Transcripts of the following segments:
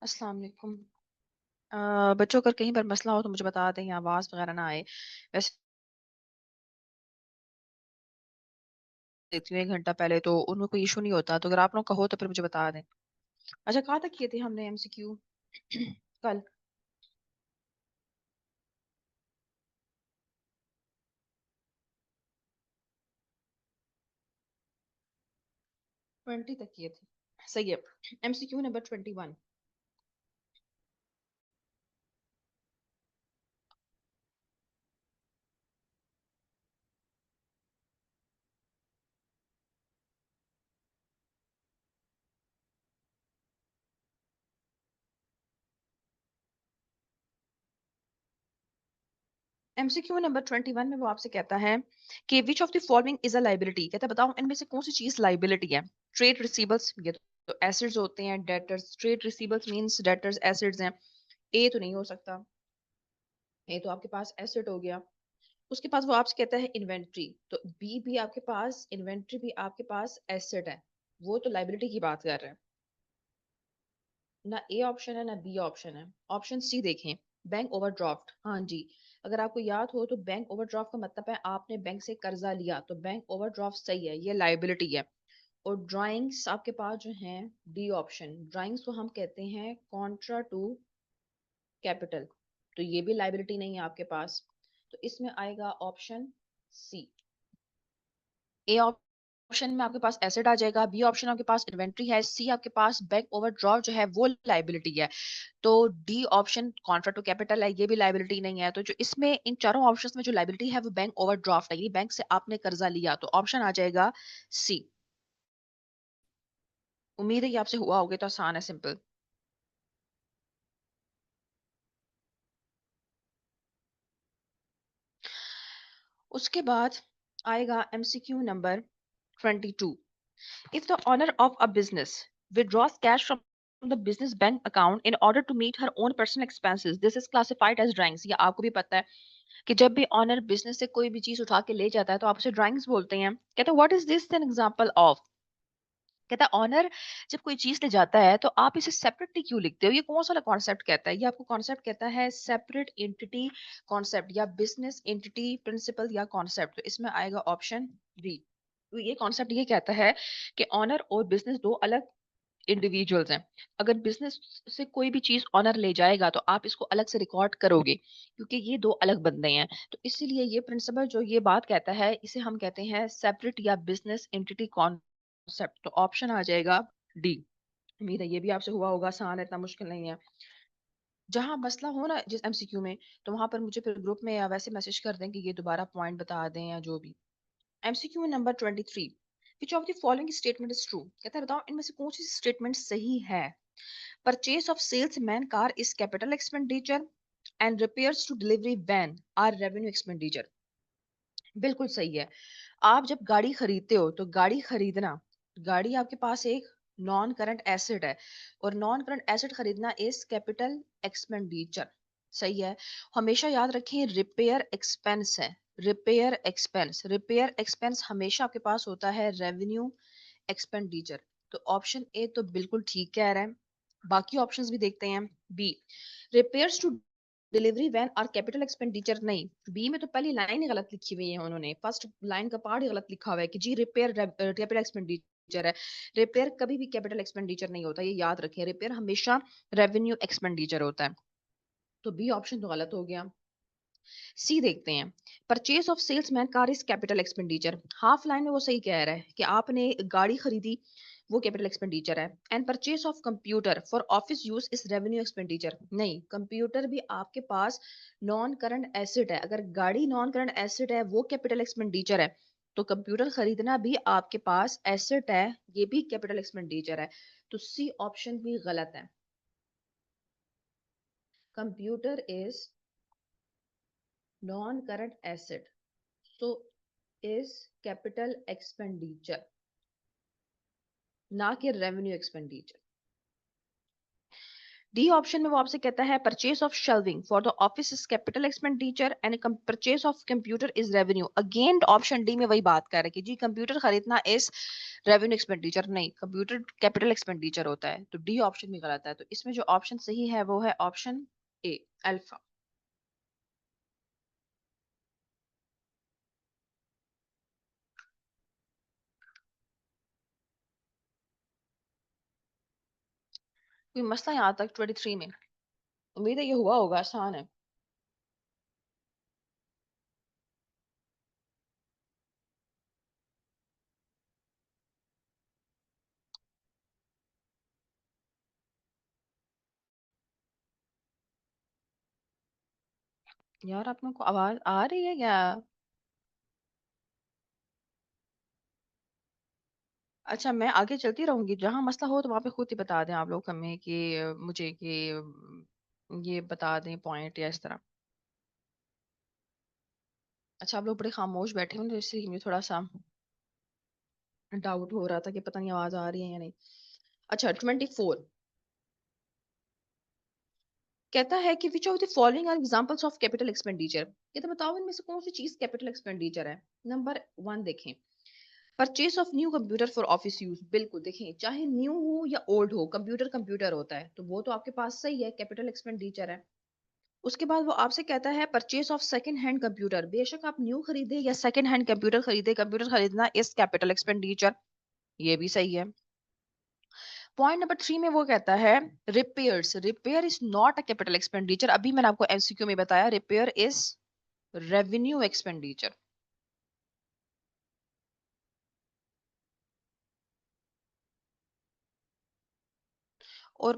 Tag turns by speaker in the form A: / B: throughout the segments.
A: अस्सलाम वालेकुम। बच्चों अगर कहीं पर मसला हो तो मुझे बता दें या आवाज़ वगैरह ना आए। वैसे देती हूँ 1 घंटा पहले तो उनमें कोई इश्यू नहीं होता, तो अगर आप लोग का हो तो फिर मुझे बता दें। अच्छा, कहाँ तक किए थे हमने एमसीक्यू कल? 20 तक किए थे। सही है। MCQ number 21। एमसीक्यू नंबर 21 में वो आपसे कहता है कि which of the following is a liability. कहता है बताओ इनमें से कौन सी चीज लाइबिलिटी है। ट्रेड रिसीवेबल्स, ये तो एसेट्स होते हैं। Debtors, trade receivables means debtors assets हैं। ए तो नहीं हो सकता, ए तो आपके पास एसेट हो गया। उसके पास वो आपसे कहता है इन्वेंट्री, तो बी भी आपके पास, इन्वेंट्री भी आपके पास एसेट है। वो तो लाइबिलिटी की बात कर रहे हैं। ना ए ऑप्शन है ना बी ऑप्शन है। ऑप्शन सी देखें, बैंक ओवरड्राफ्ट। हाँ जी, अगर आपको याद हो तो बैंक ओवरड्राफ्ट का मतलब है आपने बैंक से कर्जा लिया, तो बैंक ओवरड्राफ्ट सही है, ये लाइबिलिटी है। और ड्राइंग्स आपके पास जो हैं, डी ऑप्शन, ड्राइंग्स को हम कहते हैं कॉन्ट्रा टू कैपिटल, तो ये भी लाइबिलिटी नहीं है आपके पास। तो इसमें आएगा ऑप्शन सी। ए ऑप्शन में आपके पास एसेट आ जाएगा, बी ऑप्शन आपके पास इन्वेंट्री है, सी आपके पास बैंक ओवरड्राफ्ट जो है वो लाइबिलिटी है। तो D option contra to capital है, ये भी लाइबिलिटी नहीं है। तो जो इसमें इन चारों ऑप्शंस में जो लाइबिलिटी है वो बैंक ओवरड्राफ्ट है, यानी बैंक से आपने कर्जा लिया, तो ऑप्शन आ जाएगा सी। उम्मीद है कि आपसे हुआ होगा, तो आसान है, सिंपल। उसके बाद आएगा MCQ number 22। If the owner of a business withdraws cash from the business bank account in order to meet her own personal expenses, this is classified as drawings। ये आपको भी पता है कि जब भी ऑनर बिजनेस से कोई भी चीज उठा के ले जाता है तो आप उसे ड्राइंग्स बोलते हैं। कहते हैं what is this an example of. कहता है ऑनर जब कोई चीज ले जाता है तो आप इसे सेपरेटली क्यों लिखते हो। ये कौन सा कॉन्सेप्ट कहता है, ये आपको कॉन्सेप्ट कहता है सेपरेट एंटिटी कॉन्सेप्ट, या बिजनेस एंटिटी प्रिंसिपल या कॉन्सेप्ट। तो इसमें आएगा ऑप्शन बी। तो ये कॉन्सेप्ट ये कहता है कि ऑनर और बिजनेस दो अलग इंडिविजुअल्स हैं। अगर बिजनेस से कोई भी चीज ऑनर ले जाएगा तो आप इसको अलग से रिकॉर्ड करोगे, क्योंकि ये दो अलग बंदे हैं। तो इसीलिए ये प्रिंसिपल जो ये बात कहता है इसे हम कहते हैं सेपरेट या बिजनेस एंटिटी कॉन्सेप्ट। तो ऑप्शन आ जाएगा डी। उम्मीद है ये भी आपसे हुआ होगा, आसान है, इतना मुश्किल नहीं है। जहां मसला हो ना जिस एमसीक्यू में, तो वहां पर मुझे फिर ग्रुप में या वैसे मैसेज कर दें कि ये दोबारा पॉइंट बता दें या जो भी। MCQ number 23। Which of the following statement is true. कहता है बताओ इनमें से कौन सी स्टेटमेंट सही है। Purchase of salesman car is capital expenditure and repairs to delivery van are revenue expenditure. बिल्कुल सही है। आप जब गाड़ी खरीदते हो तो गाड़ी खरीदना, गाड़ी आपके पास एक नॉन करंट एसेट है, और नॉन करंट एसेट खरीदना इज कैपिटल एक्सपेंडिचर। सही है। हमेशा याद रखें रिपेयर एक्सपेंस है, रिपेयर एक्सपेंस, रिपेयर एक्सपेंस हमेशा आपके पास होता है रेवेन्यू एक्सपेंडिचर। तो ऑप्शन ए तो बिल्कुल ठीक कह रहे हैं। बाकी ऑप्शंस भी देखते हैं। B, repairs to delivery van और कैपिटल एक्सपेंडिचर नहीं। बी में तो पहली लाइन ही गलत लिखी हुई है उन्होंने, फर्स्ट लाइन का पार्ट ही गलत लिखा हुआ है कि जी रिपेयर कैपिटल एक्सपेंडिचर है। रिपेयर कभी भी कैपिटल एक्सपेंडिचर नहीं होता, ये याद रखें। रिपेयर हमेशा रेवेन्यू एक्सपेंडिचर होता है। तो बी ऑप्शन तो गलत हो गया। सी देखते हैं, purchase of salesman car is capital expenditure. Half line में वो सही कह रहा है कि आपने गाड़ी खरीदी, वो कैपिटल एक्सपेंडिचर है। And purchase of computer for office use is revenue expenditure. नहीं, कंप्यूटर भी आपके पास नॉन करंट एसेट है। अगर गाड़ी नॉन करंट एसेट है, वो कैपिटल एक्सपेंडिचर है, तो कंप्यूटर खरीदना भी आपके पास एसेट है, ये भी कैपिटल एक्सपेंडिचर है। तो सी ऑप्शन भी गलत है। Computer is non current asset, so is capital expenditure, ना कि रेवेन्यू एक्सपेंडिचर। डी ऑप्शन में वो आपसे कहता है purchase of shelving for the office is capital expenditure and purchase of computer is revenue. Again option D में वही बात कर रहे हैं कि जी कंप्यूटर खरीदना इज रेवेन्यू एक्सपेंडिचर, नहीं, कंप्यूटर कैपिटल एक्सपेंडिचर होता है। तो डी ऑप्शन भी गलत है। तो इसमें जो ऑप्शन सही है वो है ऑप्शन ए, अल्फा। कोई मसला यहाँ तक 23 में? उम्मीद है ये हुआ होगा, आसान है। यार आप लोगों को आवाज आ रही है क्या? अच्छा, मैं आगे चलती रहूंगी, जहां मसला हो तो वहां पे खुद ही बता दें आप लोग हमें कि मुझे कि ये बता दें पॉइंट या इस तरह। अच्छा, आप लोग बड़े खामोश बैठे हो तो इसलिए मुझे थोड़ा सा डाउट हो रहा था कि पता नहीं आवाज आ रही है या नहीं। अच्छा, 24 कहता है कि which of the following are examples of capital expenditure. कहता बताओ इनमें से कौन सी चीज कैपिटल एक्सपेंडिचर है। नंबर 1 देखें, purchase of new computer for office use. बिल्कुल, देखें चाहे न्यू हो या ओल्ड हो, कंप्यूटर कंप्यूटर होता है, तो वो तो आपके पास सही है, कैपिटल एक्सपेंडिचर है। उसके बाद वो आपसे कहता है purchase of second hand computer. बेशक आप न्यू खरीदे या सेकंड हैंड कंप्यूटर खरीदे, कंप्यूटर खरीदना इस कैपिटल एक्सपेंडिचर, ये भी सही है। पॉइंट नंबर 3 में वो कहता है repairs, repair is not a capital expenditure. अभी मैंने आपको एमसीक्यू में बताया रिपेयर इज रेवेन्यू एक्सपेंडिचर। और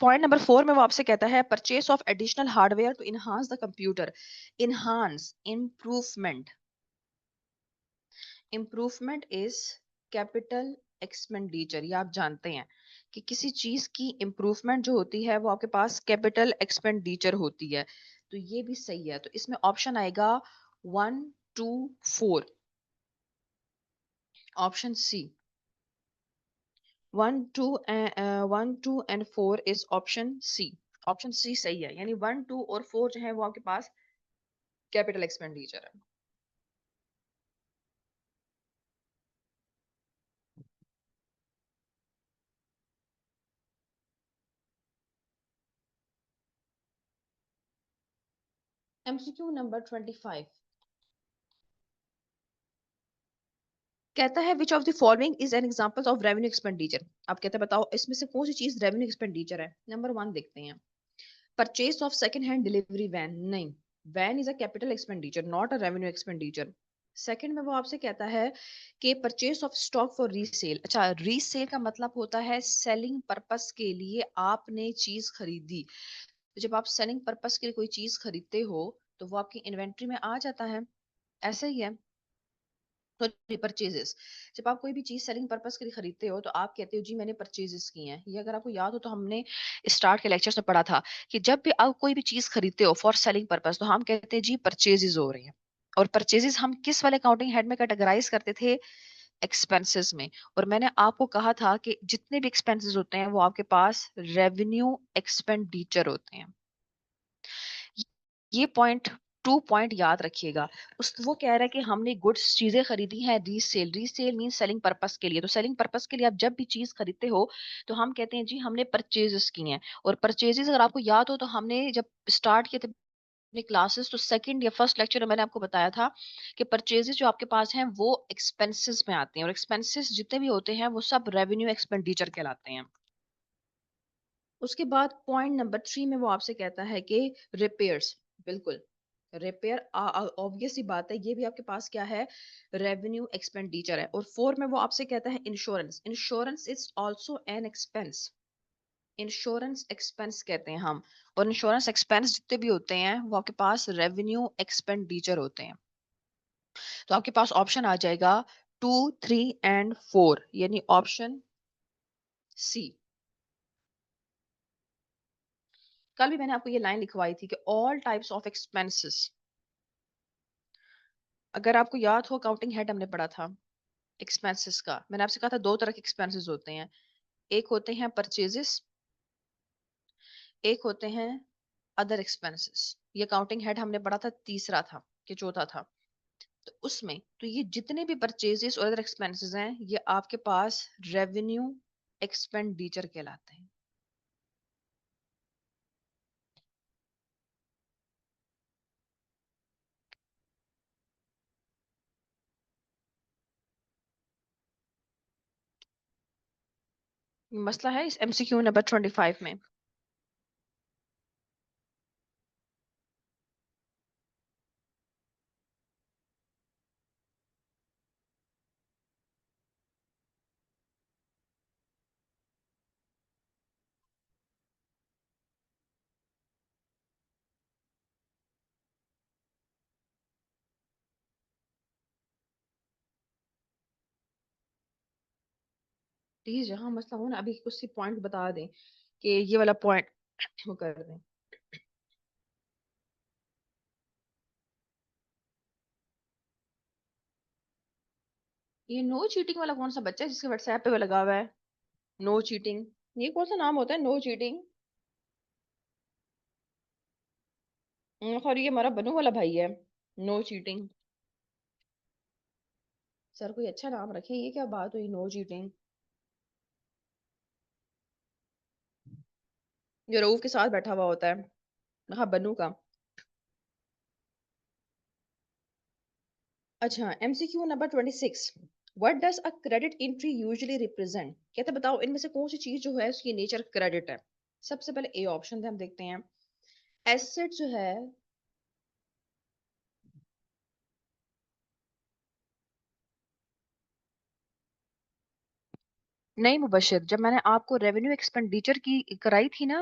A: पॉइंट नंबर 4 में वो आपसे कहता है purchase of additional hardware to enhance the computer. Enhance, improvement, improvement is capital expenditure. ये आप जानते हैं कि किसी चीज की इम्प्रूवमेंट जो होती है वो आपके पास कैपिटल एक्सपेंडिचर होती है। तो ये भी सही है। तो इसमें ऑप्शन आएगा 1, 2, 4, option C. 1, 2, 1, 2 and 4 is option C. Option C सही है, यानी 1, 2 और 4 जो है वो आपके पास कैपिटल एक्सपेंडिचर है। एमसीक्यू नंबर 25 कहता है विच of the following is an example of revenue expenditure. आप कहते हैं बताओ इसमें से कौन सी चीज रेवेन्यू एक्सपेंडिचर है। नंबर 1 देखते हैं, purchase of second hand delivery van. नहीं, van is a capital expenditure, not a revenue expenditure. Second में वो आपसे कहता है कि purchase of stock for resale. अच्छा, रीसेल का मतलब होता है सेलिंग पर्पस के लिए आपने चीज खरीदी। तो जब आप सेलिंग पर्पस के लिए कोई चीज खरीदते हो तो वो आपकी इन्वेंट्री में आ जाता है, ऐसे ही है। Sorry, purchases. जब आप कोई भी चीज सेलिंग पर्पस के लिए खरीदते हो तो आप कहते हो जी मैंने परचेजेस की हैं। ये अगर आपको याद हो तो हमने स्टार्ट के लेक्चर्स में पढ़ा था कि जब भी आप कोई भी चीज खरीदते हो फॉर सेलिंग पर्पस तो हम कहते हैं जी परचेजेस हो रही हैं। और परचेजेस हम किस वाले अकाउंटिंग हेड में कैटेगराइज करते थे? एक्सपेंसेस में। और मैंने आपको कहा था कि जितने भी एक्सपेंसेस होते हैं वो आपके पास रेवेन्यू एक्सपेंडिचर होते हैं। ये पॉइंट 2 पॉइंट याद रखिएगा। उस वो कह रहा है कि हमने गुड्स चीजें खरीदी हैं resale. Resale mean selling purpose के लिए। तो सेलिंग पर्पस के लिए आप जब भी चीज खरीदते हो तो हम कहते हैं जी हमने परचेजेस की हैं। और परचेजेस अगर आपको याद हो तो हमने जब स्टार्ट किए थे अपनी क्लासेस तो सेकंड या फर्स्ट लेक्चर में मैंने आपको बताया था कि परचेजेस जो आपके पास हैं वो एक्सपेंसेस में आते हैं, और एक्सपेंसेस जितने भी होते हैं वो सब रेवेन्यू एक्सपेंडिचर कहलाते हैं। उसके बाद पॉइंट नंबर 3 में वो आपसे कहता है कि रिपेयर्स। बिल्कुल, रिपेयर ऑब्वियस सी बात है, ये भी आपके पास क्या है? रेवेन्यू एक्सपेंडिचर है। और 4 में वो आपसे कहता है insurance. Insurance is also an expense. Insurance expense कहते हैं हम। और इंश्योरेंस एक्सपेंस जितने भी होते हैं वो आपके पास रेवेन्यू एक्सपेंडिचर होते हैं। तो आपके पास ऑप्शन आ जाएगा 2, 3 एंड 4, यानी ऑप्शन सी। कल भी मैंने आपको ये लाइन लिखवाई थी कि ऑल टाइप्स ऑफ एक्सपेंसेस। अगर आपको याद हो अकाउंटिंग हेड हमने पढ़ा था एक्सपेंसेस का, मैंने आपसे कहा था दो तरह के एक्सपेंसेस होते हैं। एक होते हैं परचेजेस एक होते हैं अदर एक्सपेंसेस, ये अकाउंटिंग हेड हमने पढ़ा था, तीसरा था कि चौथा था। तो उसमें तो ये जितने भी परचेजेस और अदर एक्सपेंसेस हैं, ये आपके पास रेवेन्यू एक्सपेंडिचर कहलाते हैं। मसला है इस एमसीक्यू नंबर 25 में। प्लीज जहाँ मसला हो ना, अभी कुछ पॉइंट बता दें कि ये वाला पॉइंट वो कर दें। ये नो चीटिंग वाला कौन सा बच्चा है जिसके व्हाट्सएप पे वो लगा हुआ है? नो चीटिंग, ये कौन सा नाम होता है, नो चीटिंग? और ये हमारा बनू वाला भाई है, नो चीटिंग। सर कोई अच्छा नाम रखे, ये क्या बात हुई, नो चीटिंग? जो रऊफ के साथ बैठा हुआ होता है, हाँ बनू का। अच्छा, MCQ number 26, what does a credit entry usually represent? कहते बताओ इनमें से कौन सी चीज जो है उसकी नेचर क्रेडिट है। सबसे पहले ए ऑप्शन हम देखते हैं। एसेट जो है, नहीं मुबशर, जब मैंने आपको रेवेन्यू एक्सपेंडिचर की कराई थी ना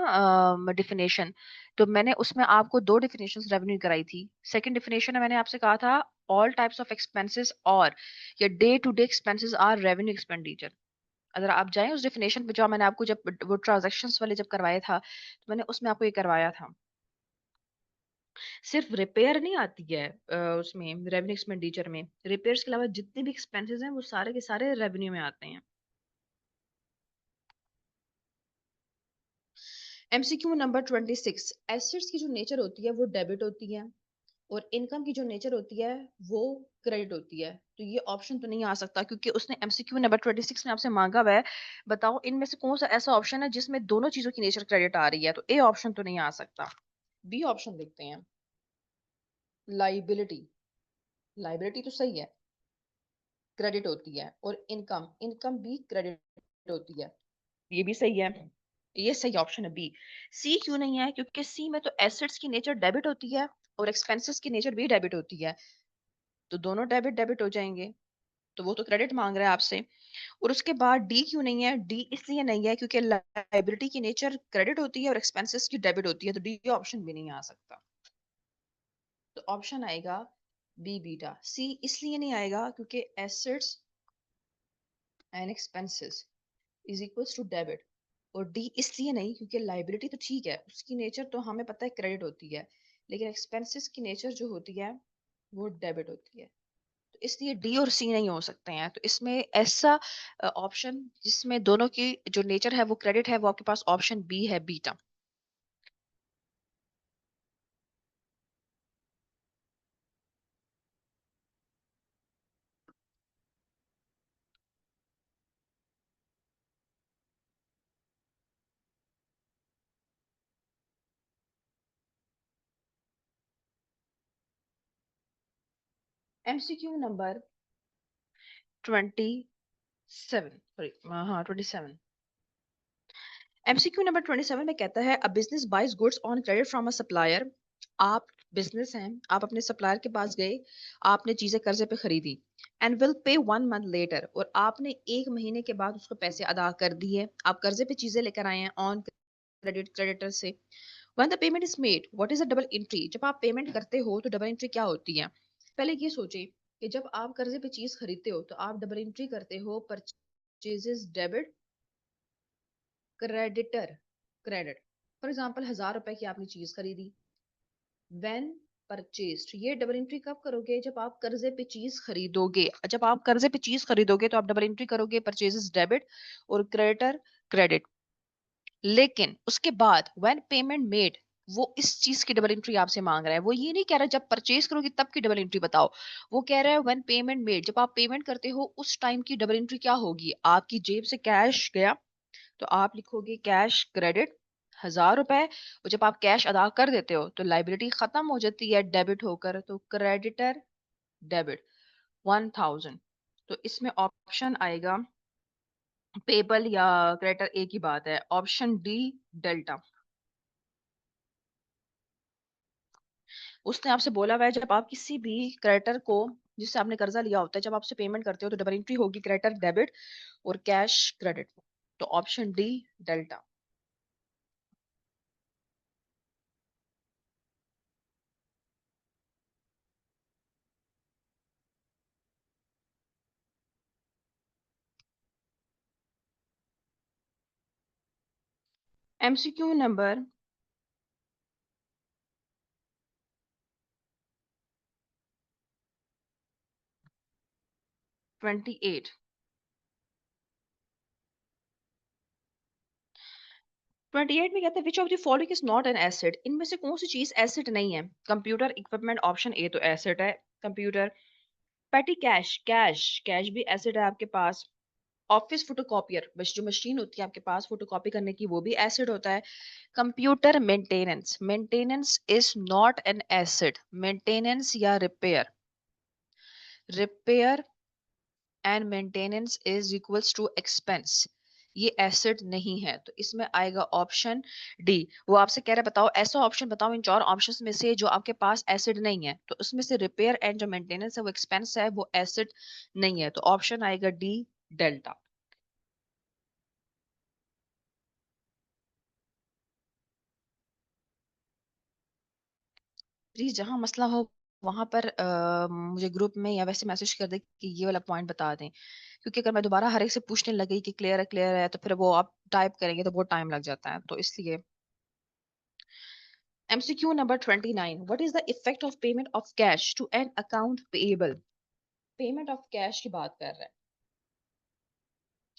A: डिफिनेशन, तो मैंने उसमें आपको दो डिफिनेशंस रेवेन्यू कराई थी। सेकंड डिफिनेशन में मैंने आपसे कहा था ऑल टाइप्स ऑफ एक्सपेंसेस और या day to day expenses are revenue expenditure. अगर आप जाएं उस डिफिनेशन पे जो मैंने आपको जब वो ट्रांजैक्शंस वाले जब करवाया था, तो मैंने उसमें आपको ये करवाया था। सिर्फ रिपेयर नहीं आती है उसमें रेवेन्यू एक्सपेंडिचर में, रिपेयर्स के अलावा जितने भी एक्सपेंसेस हैं वो सारे के सारे रेवेन्यू में आते हैं। एमसीक्यू नंबर 26, एसेट्स की जो नेचर होती है वो डेबिट होती है, और इनकम की जो नेचर होती है वो क्रेडिट होती है। तो ये ऑप्शन तो नहीं आ सकता, क्योंकि उसने एमसीक्यू नंबर 26 में आपसे मांगा हुआ है, बताओ इनमें से कौन सा ऐसा ऑप्शन है जिसमें दोनों चीजों की नेचर क्रेडिट आ रही है। तो ए ऑप्शन तो नहीं आ सकता। बी ऑप्शन देखते हैं, लाइबिलिटी। लाइबिलिटी तो सही है, क्रेडिट होती है, और इनकम, इनकम भी क्रेडिट होती है, ये भी सही है। ये सही ऑप्शन है बी। सी क्यों नहीं है? क्योंकि सी में तो एसेट्स की नेचर डेबिट होती है और एक्सपेंसेस की नेचर भी डेबिट होती है, तो दोनों डेबिट डेबिट हो जाएंगे, तो वो तो क्रेडिट मांग रहा है आपसे। और उसके बाद डी क्यों नहीं है? डी इसलिए नहीं है क्योंकि लाइबिलिटी की नेचर क्रेडिट होती है और एक्सपेंसेस की डेबिट होती है, तो डी ऑप्शन भी नहीं आ सकता। तो ऑप्शन आएगा बी बीटा। सी इसलिए नहीं आएगा क्योंकि assets and expenses is equals to debit, और डी इसलिए नहीं क्योंकि लाइबिलिटी तो ठीक है, उसकी नेचर तो हमें पता है क्रेडिट होती है, लेकिन एक्सपेंसेस की नेचर जो होती है वो डेबिट होती है। तो इसलिए डी और सी नहीं हो सकते हैं। तो इसमें ऐसा ऑप्शन जिसमें दोनों की जो नेचर है वो क्रेडिट है, वो आपके पास ऑप्शन बी है, बीटा। एमसीक्यू नंबर 27, सॉरी, हाँ 27। एमसीक्यू नंबर 27 में कहता है a business buys goods on credit from a supplier. आप बिजनेस हैं, आप अपने सप्लायर के पास गए, आपने चीजें कर्जे पे खरीदी, and will pay 1 month later, और आपने 1 महीने के बाद उसको पैसे अदा कर दिए। आप कर्जे पे चीजें लेकर आए हैं ऑन क्रेडिट, क्रेडिटर से। When the payment is made, what is the double entry? जब आप पेमेंट करते हो तो डबल एंट्री क्या होती है? पहले ये सोचिए कि जब आप कर्जे पे चीज खरीदते हो तो आप डबल एंट्री करते हो, purchases debit, creditor credit. For example 1,000 रुपए की आपने चीज खरीदी, व्हेन परचेस्ड, ये डबल एंट्री कब करोगे? जब आप कर्जे पे चीज खरीदोगे। जब आप कर्जे पे चीज खरीदोगे तो आप डबल एंट्री करोगे, परचेजेस डेबिट और क्रेडिटर क्रेडिट। लेकिन उसके बाद व्हेन पेमेंट मेड, वो इस चीज की डबल एंट्री आपसे मांग रहा है। वो ये नहीं कह रहा जब परचेज करोगे तब की डबल एंट्री बताओ। वो कह रहा है व्हेन पेमेंट मेड, जब आप पेमेंट करते हो उस टाइम की डबल एंट्री क्या होगी। आपकी जेब से कैश गया तो आप लिखोगे कैश क्रेडिट 1000 रुपए, और जब आप कैश अदा कर देते हो तो लाइबिलिटी खत्म हो जाती है डेबिट होकर, तो क्रेडिटर डेबिट 1000। तो इसमें ऑप्शन आएगा पेबल या क्रेडिटर, एक ही बात है, ऑप्शन डी डेल्टा। उसने आपसे बोला हुआ है जब आप किसी भी क्रेडिटर को जिससे आपने कर्जा लिया होता है, जब आपसे पेमेंट करते हो तो डबल एंट्री होगी क्रेडिटर डेबिट और कैश क्रेडिट। तो option D delta. MCQ number 28। 28 में कहते हैं विच of the following is not an asset, इनमें से कौन सी चीज एसेट नहीं है। कंप्यूटर इक्विपमेंट, ऑप्शन ए तो एसेट है कंप्यूटर। पेटी कैश, कैश कैश भी एसेट है आपके पास। ऑफिस फोटोकॉपियर, बस जो मशीन होती है आपके पास फोटोकॉपी करने की, वो भी एसेट होता है। Computer maintenance, maintenance is not an asset. Maintenance या repair, repair and maintenance is equals to expense, ये एसेट नहीं है। तो इसमें आएगा ऑप्शन डी। वो आपसे कह रहा है बताओ ऐसा ऑप्शन बताओ इन चार ऑप्शंस में से जो आपके पास एसेट नहीं है, तो उसमें से रिपेयर एंड जो मेंटेनेंस है वो एक्सपेंस है, वो एसेट नहीं है। तो ऑप्शन आएगा डी डेल्टा। प्लीज जहां मसला हो वहां पर मुझे ग्रुप में या वैसे मैसेज कर दे कि ये वाला पॉइंट बता दें, क्योंकि अगर मैं दोबारा हर एक से पूछने लगी कि क्लियर है तो फिर वो आप टाइप करेंगे तो बहुत टाइम लग जाता है, तो इसलिए। MCQ number 29, what is the effect of payment of cash to an account payable। Payment of cash की बात कर रहा है।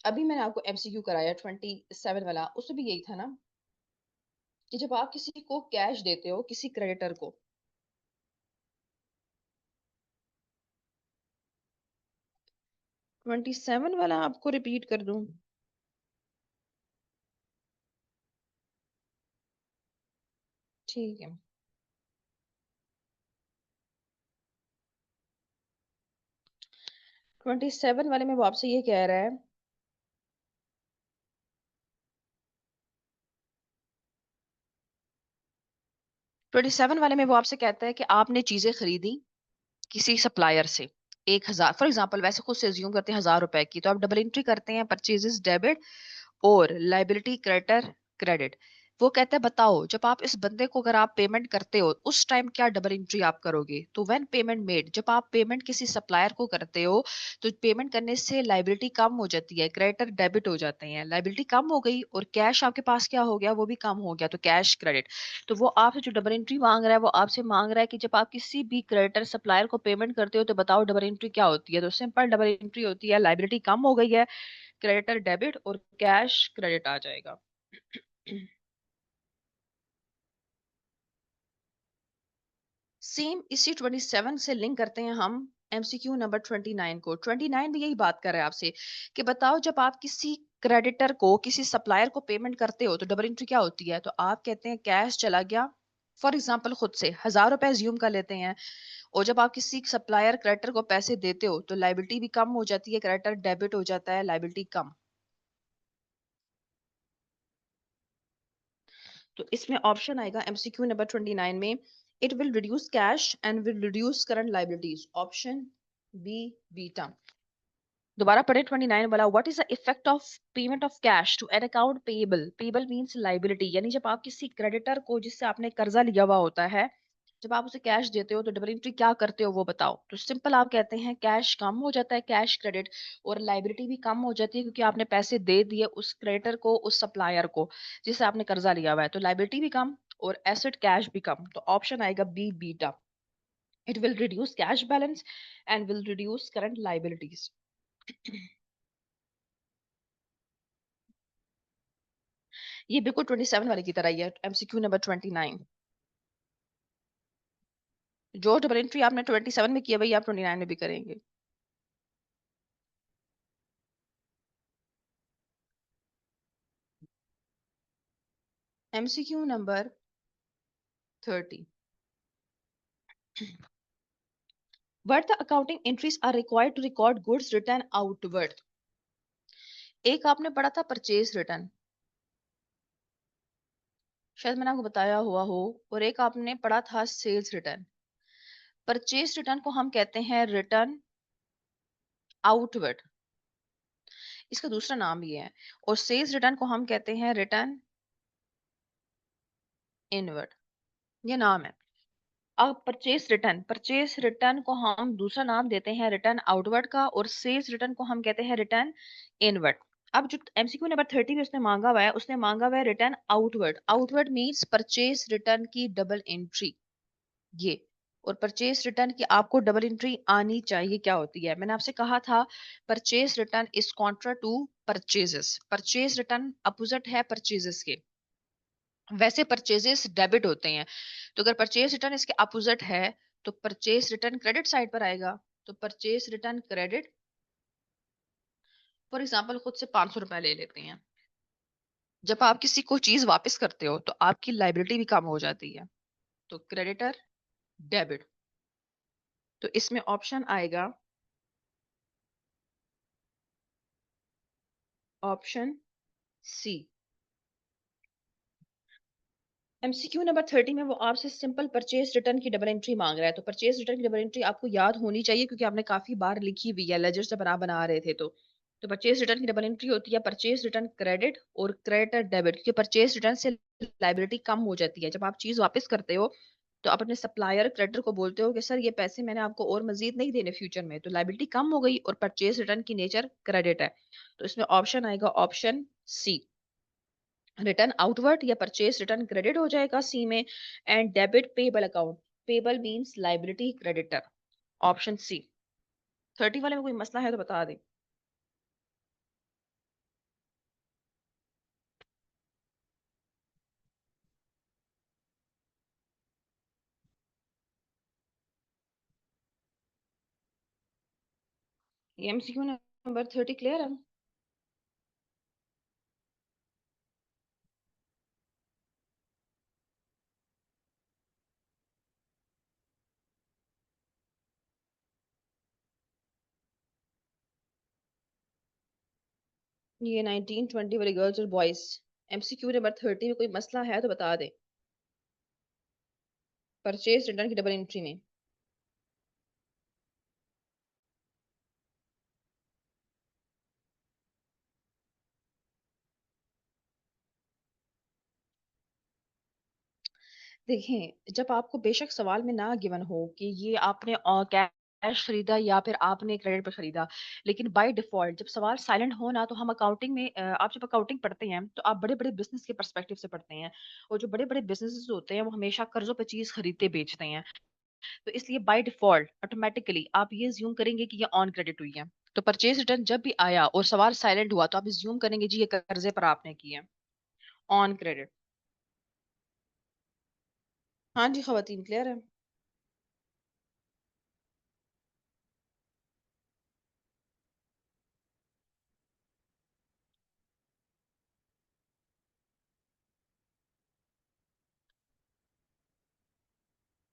A: अभी मैंने आपको MCQ कराया 27 वाला, उसमें भी यही था ना कि जब आप किसी को कैश देते हो किसी क्रेडिटर को। 27 वाला आपको रिपीट कर दूं? ठीक है। 27 वाले में वो आपसे ये कह रहा है, 27 वाले में वो आपसे कहता है कि आपने चीजें खरीदी किसी सप्लायर से 1000 फॉर एग्जांपल, वैसे खुद से अज्यूम करते हैं 1000 रुपए की, तो आप डबल एंट्री करते हैं परचेजेस डेबिट और लाइबिलिटी क्रेडिटर क्रेडिट। वो कहता है बताओ जब आप इस बंदे को अगर आप पेमेंट करते हो उस टाइम क्या डबल एंट्री आप करोगे। तो व्हेन पेमेंट मेड, जब आप पेमेंट किसी सप्लायर को करते हो तो पेमेंट करने से लाइबिलिटी कम हो जाती है, क्रेडिटर डेबिट हो जाते हैं, लाइबिलिटी कम हो गई और कैश आपके पास क्या हो गया, वो भी कम हो गया, तो कैश क्रेडिट। तो वो आपसे जो डबल एंट्री मांग रहा है वो आपसे मांग रहा है कि जब आप किसी भी क्रेडिटर सप्लायर को पेमेंट करते हो तो बताओ डबल एंट्री क्या होती है। तो सिंपल डबल एंट्री होती है लाइबिलिटी कम हो गई है, क्रेडिटर डेबिट और कैश क्रेडिट आ जाएगा। सेम इसी 27 से लिंक करते हैं हम MCQ नंबर 29 को। 29 भी यही बात कर रहा है आपसे कि बताओ जब आप किसी क्रेडिटर को किसी सप्लायर को पेमेंट करते हो तो डबल एंट्री क्या होती है। तो आप कहते हैं कैश चला गया, फॉर एग्जाम्पल खुद से 1000 रुपए ज्यूम कर लेते हैं, और जब आप किसी सप्लायर क्रेडिटर को पैसे देते हो तो लाइबिलिटी भी कम हो जाती है, क्रेडिटर डेबिट हो जाता है, लाइबिलिटी कम। तो इसमें ऑप्शन आएगा MCQ नंबर 29 में, it will reduce cash and will reduce current liabilities, option B beta. दोबारा पढ़े 29 वाला, what is the effect of payment of cash to an account payable. Payable means liability, यानी जब आप किसी क्रेडिटर को जिससे आपने कर्जा लिया हुआ होता है, जब आप उसे कैश देते हो तो डबल एंट्री क्या करते हो वो बताओ। तो सिंपल आप कहते हैं कैश कम हो जाता है, कैश क्रेडिट, और लाइबिलिटी भी कम हो जाती है क्योंकि आपने पैसे दे दिए उस क्रेडिटर को, उस सप्लायर को जिससे आपने कर्जा लिया हुआ है, तो लाइबिलिटी भी कम और एसेट कैश भी कम। तो ऑप्शन आएगा B beta, it will reduce cash balance and will reduce current liabilities. ये बिल्कुल 27 वाले की तरह ही है। MCQ number 29। जो डबल एंट्री आपने 27 में किया, वही आप 29 में भी करेंगे। MCQ number 30। What the accounting entries are required to record goods written outward? एक आपने पढ़ा था परचेज रिटर्न, शायद मैंने आपको बताया हुआ हो, और एक आपने पढ़ा था सेल्स रिटर्न। परचेज रिटर्न को हम कहते हैं रिटर्न आउटवर्ड, इसका दूसरा नाम भी है। और सेल्स रिटर्न को हम कहते हैं रिटर्न इनवर्ड, ये नाम है। अब परचेज रिटर्न को हम दूसरा नाम देते हैं रिटर्न आउटवर्ड का, और सेल्स रिटर्न को हम कहते हैं रिटर्न इनवर्ड। अब जो एमसीक्यू नंबर 30 में उसने मांगा हुआ है, उसने मांगा हुआ है return outward. Outward means purchase return की डबल एंट्री, ये। और परचेज रिटर्न की आपको डबल एंट्री आनी चाहिए। क्या होती है, मैंने आपसे कहा था purchase return is contra to purchases. Purchase return opposite है परचेजेस के। वैसे परचेजेस डेबिट होते हैं, तो अगर परचेज रिटर्न इसके अपोजिट है, तो परचेज रिटर्न क्रेडिट साइड पर आएगा। तो purchase return credit, for example खुद से 500 रुपए ले लेते हैं। जब आप किसी को चीज वापस करते हो, तो आपकी लाइबिलिटी भी कम हो जाती है। तो क्रेडिटर डेबिट, तो इसमें ऑप्शन आएगा ऑप्शन सी। एमसीक्यू नंबर 30 में वो आपसे सिंपल परचेज रिटर्न की डबल एंट्री मांग रहा है। तो परचेज रिटर्न की डबल एंट्री आपको याद होनी चाहिए, क्योंकि आपने काफी बार लिखी हुई है लेजर जब आप बना रहे थे। तो परचेज रिटर्न की डबल एंट्री होती है परचेज रिटर्न क्रेडिट और क्रेडिटर डेबिट, क्योंकि परचेज रिटर्न से लाइबिलिटी कम हो जाती है। जब आप चीज वापस करते हो, तो आप अपने सप्लायर क्रेडिटर को बोलते हो कि सर ये पैसे मैंने आपको और मजीद नहीं देने फ्यूचर में, तो लाइबिलिटी कम हो गई, और परचेज रिटर्न की नेचर क्रेडिट है। तो इसमें ऑप्शन आएगा ऑप्शन सी, रिटर्न आउटवर्ड या परचेज रिटर्न क्रेडिट हो जाएगा सी में। And debit payable account, payable means liability creditor, option C. 30 वाले में कोई मसला है तो बता दें। ये एमसीक्यू नंबर 30 क्लियर है? ये 19-20 वाली गर्ल्स और बॉयज, एमसीक्यू नंबर 30 में कोई मसला है तो बता दें, परचेज रिटर्न की डबल एंट्री में। देखें, जब आपको बेशक सवाल में ना गिवन हो कि ये आपने कैश खरीदा या फिर आपने क्रेडिट पर खरीदा, लेकिन बाय डिफॉल्ट जब सवाल साइलेंट हो ना, तो हम अकाउंटिंग में आप जब अकाउंटिंग पढ़ते हैं, तो आप बड़े बड़े बिजनेस के पर्सपेक्टिव से पढ़ते हैं। और जो बड़े बड़े बिजनेसेस होते हैं, वो हमेशा कर्जों पे चीज खरीदते बेचते हैं। तो इसलिए बाय डिफॉल्ट ऑटोमेटिकली आप ये ज्यूम करेंगे कि ये ऑन क्रेडिट हुई है। तो परचेज रिटर्न जब भी आया और सवाल साइलेंट हुआ, तो आप ज्यूम करेंगे जी ये कर्जे पर आपने की है, ऑन क्रेडिट। हाँ जी खवातीन, क्लियर है?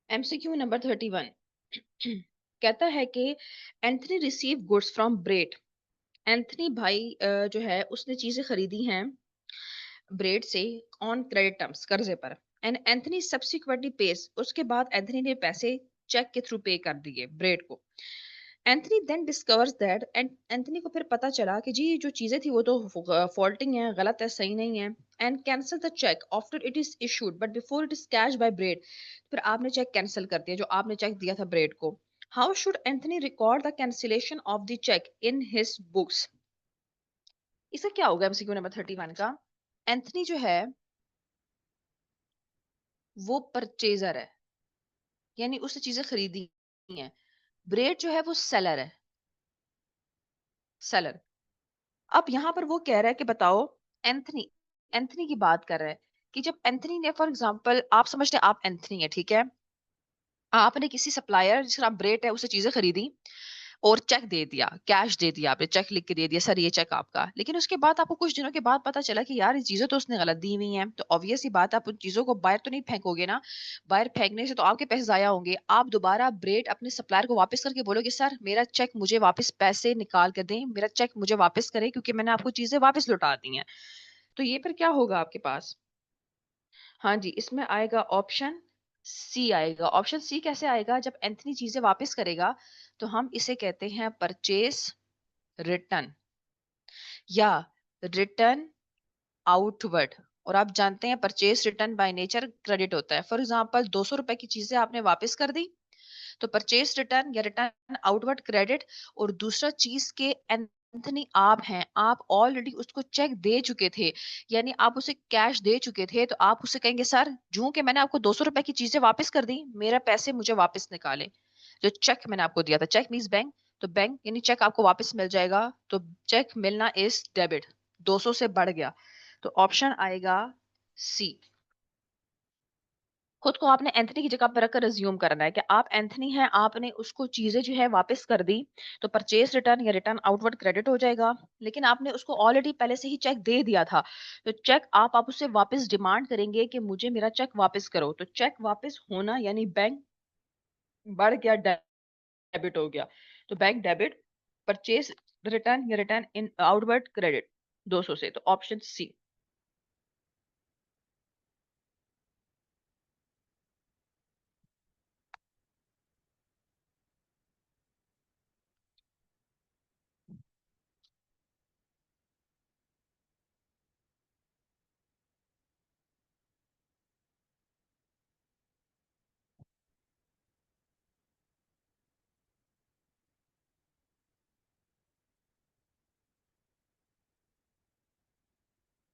A: एमसीक्यू नंबर 31 कहता है कि Anthony receive goods from bread. Anthony भाई जो है उसने चीजें खरीदी हैं ब्रेड से ऑन क्रेडिट टर्म्स, कर्जे पर। एंड एंथनी सब्सिक्वेंटली पेस, उसके बाद एंथनी ने पैसे चेक के थ्रू पे कर दिए ब्रेड को। Anthony then discovers that, and Anthony को फिर पता चला कि जी जो चीजें थी वो तो फॉल्टिंग है, गलत है, सही नहीं है। And cancel the cheque after it is issued but before it is cash by bread. फिर आपने चेक कैंसिल कर दिया, जो आपने चेक दिया था ब्रेड को। How should Anthony record the cancellation of the cheque in his books? इसका क्या होगा एमसीक्यू नंबर 31 का? एंथनी जो है वो परचेजर है, यानी उसने चीजें खरीदी हैं। ब्रेड जो है वो सेलर है, सेलर। अब यहां पर वो कह रहा है कि बताओ, एंथनी एंथनी की बात कर रहे हैं कि जब एंथनी ने, फॉर एग्जांपल, आप समझते हैं आप एंथनी है, ठीक है, आपने किसी सप्लायर जिसका नाम ब्रेट है उससे चीजें खरीदी और चेक दे दिया, कैश दे दिया, आपने चेक लिख के दे दिया, सर ये चेक आपका। लेकिन उसके बाद आपको कुछ दिनों के बाद पता चला कि यार ये चीजें तो उसने गलत दी हुई हैं, तो ऑब्वियस सी बात है आप उन चीजों को बाहर तो नहीं फेंकोगे ना। बाहर फेंकने से तो आपके पैसे जाया होंगे। आप दोबारा ब्रेड अपने सप्लायर को वापस करके बोलोगे सर मेरा चेक मुझे वापस पैसे निकाल कर दें, मेरा चेक मुझे वापस करें क्योंकि मैंने आपको चीजें वापस लौटा दी हैं। तो ये फिर क्या होगा आपके पास? हाँ जी, इसमें आएगा ऑप्शन सी आएगा। ऑप्शन सी कैसे आएगा? जब एंथनी चीजें वापस करेगा तो हम इसे कहते हैं परचेज रिटर्न या रिटर्न आउटवर्ड। और आप जानते हैं purchase return by nature credit होता है। फॉर एग्जांपल 200 रुपए की चीजें आपने वापस कर दी तो परचेज रिटर्न या रिटर्न आउटवर्ड क्रेडिट। और दूसरा चीज के एंथनी आप हैं, आप ऑलरेडी उसको चेक दे चुके थे, यानी आप उसे कैश दे चुके थे, तो आप उसे कहेंगे सर जूं कि मैंने आपको 200 रुपए की चीजें वापस कर दी, मेरा पैसे मुझे वापस निकाले। जो चेक मैंने आपको दिया था, चेक मीन्स बैंक, तो बैंक यानी चेक आपको वापस मिल जाएगा। तो चेक मिलना इज डेबिट, 200 से बढ़ गया। तो ऑप्शन आएगा सी। खुद को आपने एंथनी की जगह पर रखकर रिज्यूम करना है कि आप एंथनी हैं, आपने उसको चीजें जो है वापस कर दी, तो परचेज रिटर्न या रिटर्न आउटवर्ड क्रेडिट हो जाएगा। लेकिन आपने उसको ऑलरेडी पहले से ही चेक दे दिया था, तो चेक आप उससे वापस डिमांड करेंगे कि मुझे मेरा चेक वापस करो। तो चेक वापस होना यानी बैंक बढ़ गया, डेबिट हो गया। तो बैंक डेबिट, परचेज रिटर्न या रिटर्न इन आउटवर्ड क्रेडिट 200 से। तो option C.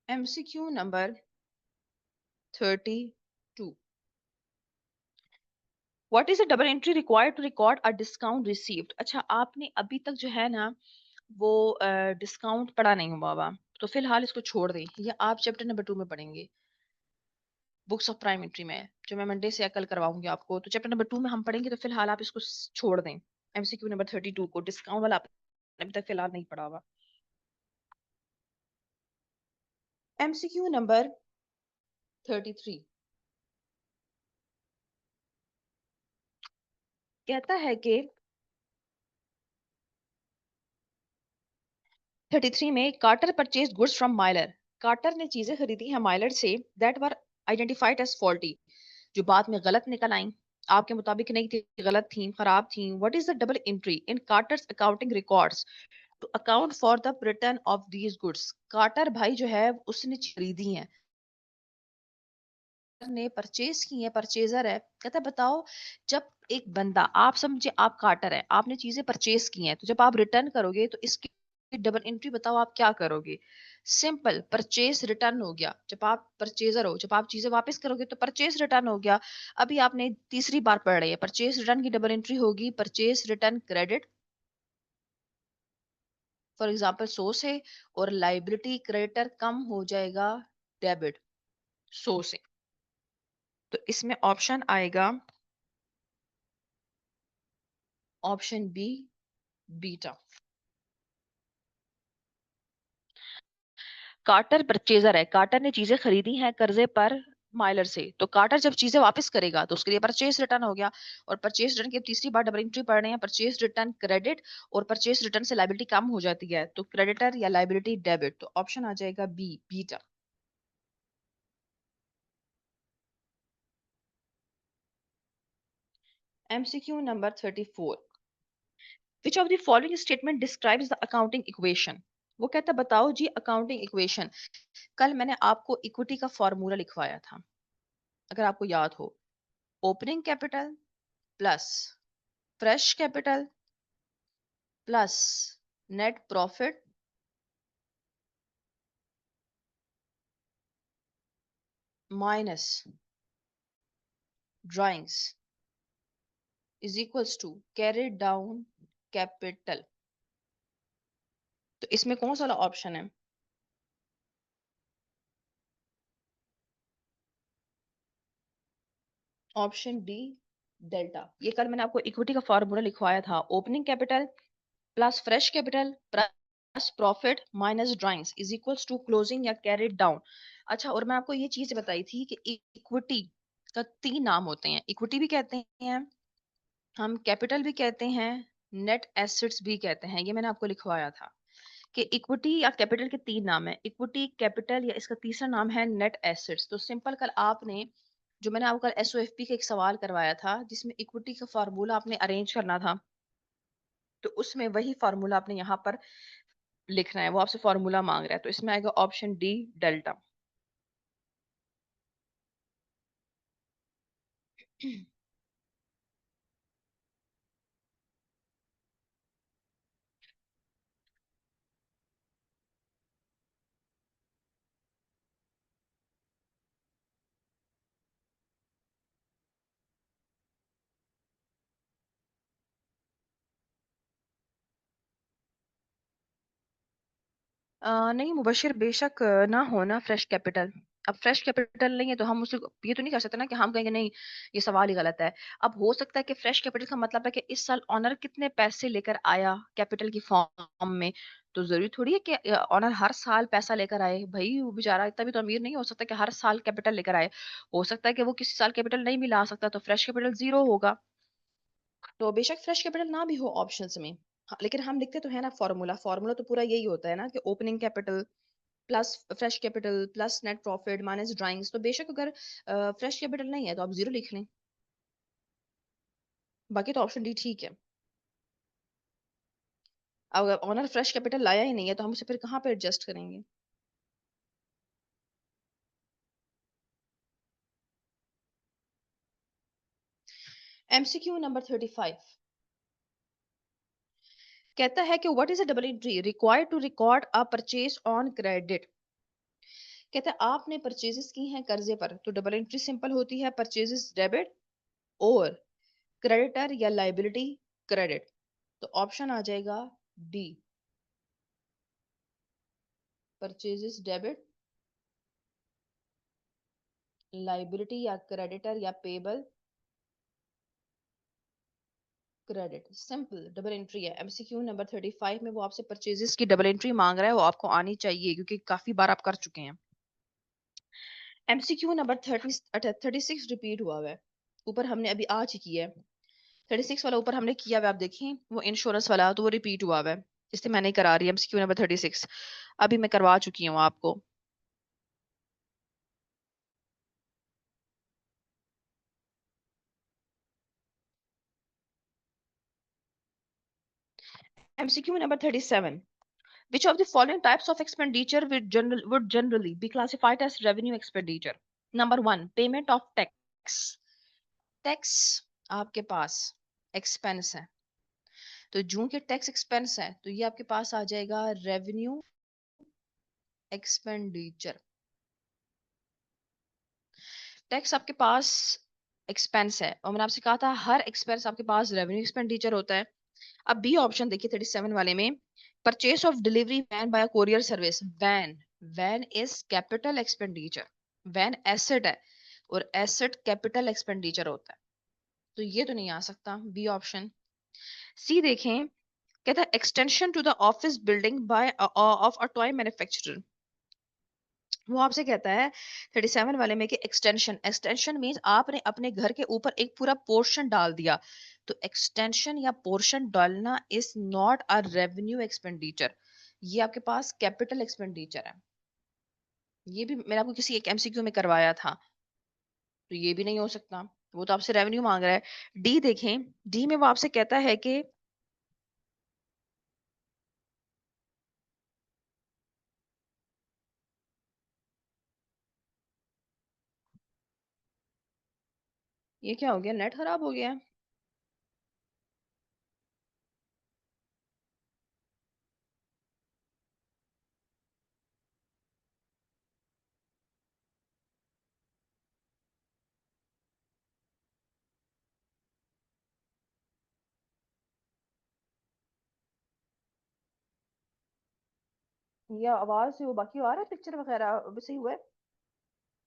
A: MCQ number 32। What is a double entry required to record a discount received? अच्छा, आपने अभी तक जो है ना वो डिस्काउंट पढ़ा नहीं हुआ हुआ, तो फिलहाल इसको छोड़ दें। ये आप चैप्टर नंबर 2 में पढ़ेंगे, बुक्स ऑफ प्राइम एंट्री में, जो मैं मंडे से कल करवाऊंगी आपको। तो चैप्टर नंबर 2 में हम पढ़ेंगे, तो फिलहाल आप इसको छोड़ दें। एमसीक्यू नंबर 32 को, डिस्काउंट वाला आपने अभी तक फिलहाल नहीं पढ़ा हुआ। एमसीक्यू नंबर 33 कहता है कि 33 में Carter purchase goods from Mailer. Carter ने चीजें खरीदी हैं माइलर से that were identified as faulty, जो बाद में गलत निकल आई, आपके मुताबिक नहीं थी, गलत थी, खराब थी। What is the double entry in Carter's accounting records to account for the return of these goods? Carter भाई जो है उसने खरीदी हैं, ने परचेज की है, परचेजर है, कहता है बताओ जब एक बंदा, आप समझे आप कार्टर है, आपने चीजें परचेज की हैं, तो जब आप रिटर्न करोगे तो इसकी डबल एंट्री बताओ आप क्या करोगे? सिंपल, परचेज रिटर्न हो गया। जब आप परचेजर हो, जब आप चीजें वापस करोगे तो परचेज रिटर्न हो गया। अभी आपने तीसरी बार पढ़ रही है, परचेज रिटर्न की डबल एंट्री होगी purchase return credit, for example 100 से, और लाइबिलिटी क्रेडिटर कम हो जाएगा डेबिट 100 से। तो इसमें ऑप्शन आएगा option B, beta. Carter purchaser है, कार्टर ने चीजें खरीदी हैं कर्जे पर माइलर से, तो कार्टर जब चीजें वापस करेगा तो उसके लिए परचेज रिटर्न हो गया। और परचेज रिटर्न की अब तीसरी बार डबल एंट्री पढ़ रहे हैं, परचेज रिटर्न क्रेडिट, और परचेज रिटर्न से लाइबिलिटी कम हो जाती है, तो क्रेडिटर या लाइबिलिटी डेबिट। तो ऑप्शन आ जाएगा B, beta. MCQ number 34। Which of the following statement describes the accounting equation? वो कहता है बताओ जी अकाउंटिंग इक्वेशन। कल मैंने आपको इक्विटी का फॉर्मूला लिखवाया था, अगर आपको याद हो, opening capital plus fresh capital plus net profit minus drawings is equals to carried down capital. तो इसमें कौन सा वाला ऑप्शन है? Option D delta. ये कल मैंने आपको इक्विटी का फॉर्मूला लिखवाया था, opening capital plus fresh capital plus profit minus drawings is equals to closing या कैरिड डाउन। अच्छा, और मैं आपको ये चीज बताई थी कि इक्विटी का तीन नाम होते हैं, इक्विटी भी कहते हैं हम, कैपिटल भी कहते हैं, नेट एसेट्स भी कहते हैं। ये मैंने आपको लिखवाया था कि इक्विटी या कैपिटल के तीन नाम है, इक्विटी, कैपिटल, या इसका तीसरा नाम है नेट एसेट्स। तो सिंपल, कल आपने जो मैंने आपको कल एसओएफपी का एक सवाल करवाया था जिसमें इक्विटी का फार्मूला आपने अरेंज करना था, तो उसमें वही फार्मूला आपने यहाँ पर लिखना है, वो आपसे फार्मूला मांग रहा है, तो इसमें आएगा ऑप्शन डी डेल्टा। नहीं मुबशिर, बेशक ना हो ना फ्रेश कैपिटल। अब फ्रेश कैपिटल नहीं है तो हम उसे ये तो नहीं कर सकते ना कि हम कहेंगे नहीं ये सवाल ही गलत है। अब हो सकता है कि फ्रेश कैपिटल का मतलब है कि इस साल ऑनर कितने पैसे लेकर आया कैपिटल की फॉर्म में। तो जरूरी थोड़ी है कि ऑनर हर साल पैसा लेकर आए, भाई वो बेचारा इतना भी तो अमीर नहीं हो सकता कि हर साल कैपिटल लेकर आए। हो सकता है कि वो किसी साल कैपिटल नहीं भी ला सकता, तो फ्रेश कैपिटल जीरो होगा। तो बेशक फ्रेश कैपिटल ना भी हो ऑप्शंस में, हाँ, लेकिन हम लिखते तो है ना फॉर्मूला, फॉर्मूला तो पूरा यही होता है ना कि opening capital plus fresh capital plus net profit minus drawings. तो बेशक अगर फ्रेश कैपिटल नहीं है तो आप जीरो लिख लें, बाकी तो ऑप्शन डी ठीक है। अब अगर ऑनर फ्रेश कैपिटल लाया ही नहीं है तो हम उसे फिर कहाँ पे एडजस्ट करेंगे। एमसीक्यू नंबर 35 कहता है कि what is a double entry required to record a purchase on credit. कहता है आपने परचेजेस की हैं कर्जे पर, तो डबल एंट्री सिंपल होती है, परचेजेस डेबिट और क्रेडिटर या लाइबिलिटी क्रेडिट। तो ऑप्शन आ जाएगा डी, परचेजेस डेबिट, लाइबिलिटी या क्रेडिटर या payable credit. Simple double entry है। एमसीक्यू नंबर 35 में वो आपसे परचेजेस की डबल एंट्री मांग रहा है, वो आपको आनी चाहिए क्योंकि काफी बार आप कर चुके हैं। एमसीक्यू नंबर 36 रिपीट हुआ हुआ है, ऊपर हमने अभी आज ही किया है। 36 वाला ऊपर हमने किया हुआ है, आप देखें वो इंश्योरेंस वाला, तो वो रिपीट हुआ हुआ है, इसलिए मैं नहीं करा रही। एमसीक्यू नंबर 36 अभी मैं करवा चुकी हूँ आपको। MCQ number 37, which of the following types of expenditure would generally be classified as revenue expenditure? Number one, payment of tax. Tax आपके पास एक्सपेंस है, तो जो कि टैक्स एक्सपेंस है तो ये आपके पास आ जाएगा रेवेन्यू एक्सपेंडिचर। टैक्स आपके पास एक्सपेंस है और मैंने आपसे कहा था हर एक्सपेंस आपके पास रेवेन्यू एक्सपेंडिचर होता है। अब बी ऑप्शन देखिए 37 वाले में, purchase of delivery van by courier service. Van, van is capital expenditure, van asset है और एसेट कैपिटल एक्सपेंडिचर होता है, तो ये तो नहीं आ सकता बी ऑप्शन। सी देखें, कहता है extension to the office building by of a toy manufacturer. वो आपसे कहता है 37 वाले में कि एक्सटेंशन, एक्सटेंशन मींस आपने अपने घर के ऊपर एक पूरा पोर्शन डाल दिया, तो एक्सटेंशन या पोर्शन डालना is not a revenue expenditure, ये आपके पास कैपिटल एक्सपेंडिचर है। ये भी मैंने आपको किसी एक एमसीक्यू में करवाया था, तो ये भी नहीं हो सकता, वो तो आपसे रेवेन्यू मांग रहा है। डी देखें, डी में वो आपसे कहता है कि ये क्या हो गया, नेट खराब हो गया। ये आवाज से वो बाकी आ रहा है, पिक्चर वगैरह सही हुआ है,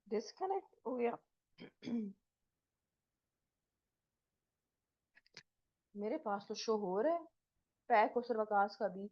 A: डिस्कनेक्ट हो गया। मेरे पास तो शो हो रहा है पैक और सर्वकाश का भी।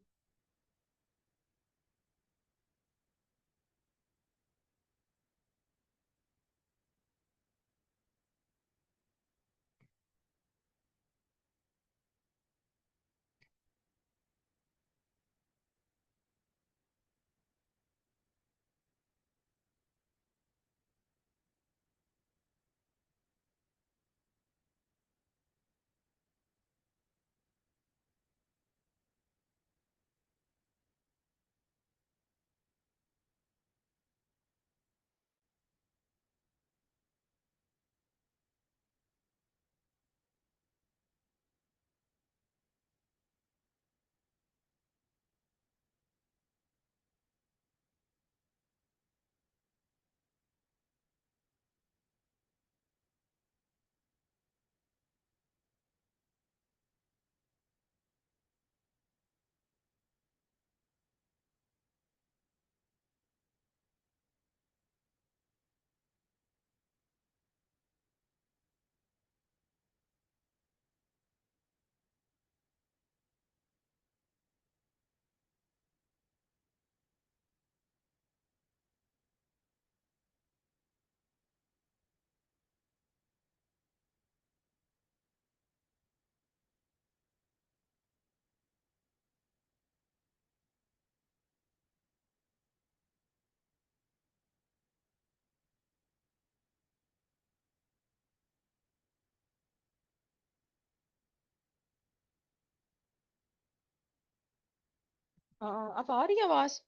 A: हाँ, अब आ रही है आवाज।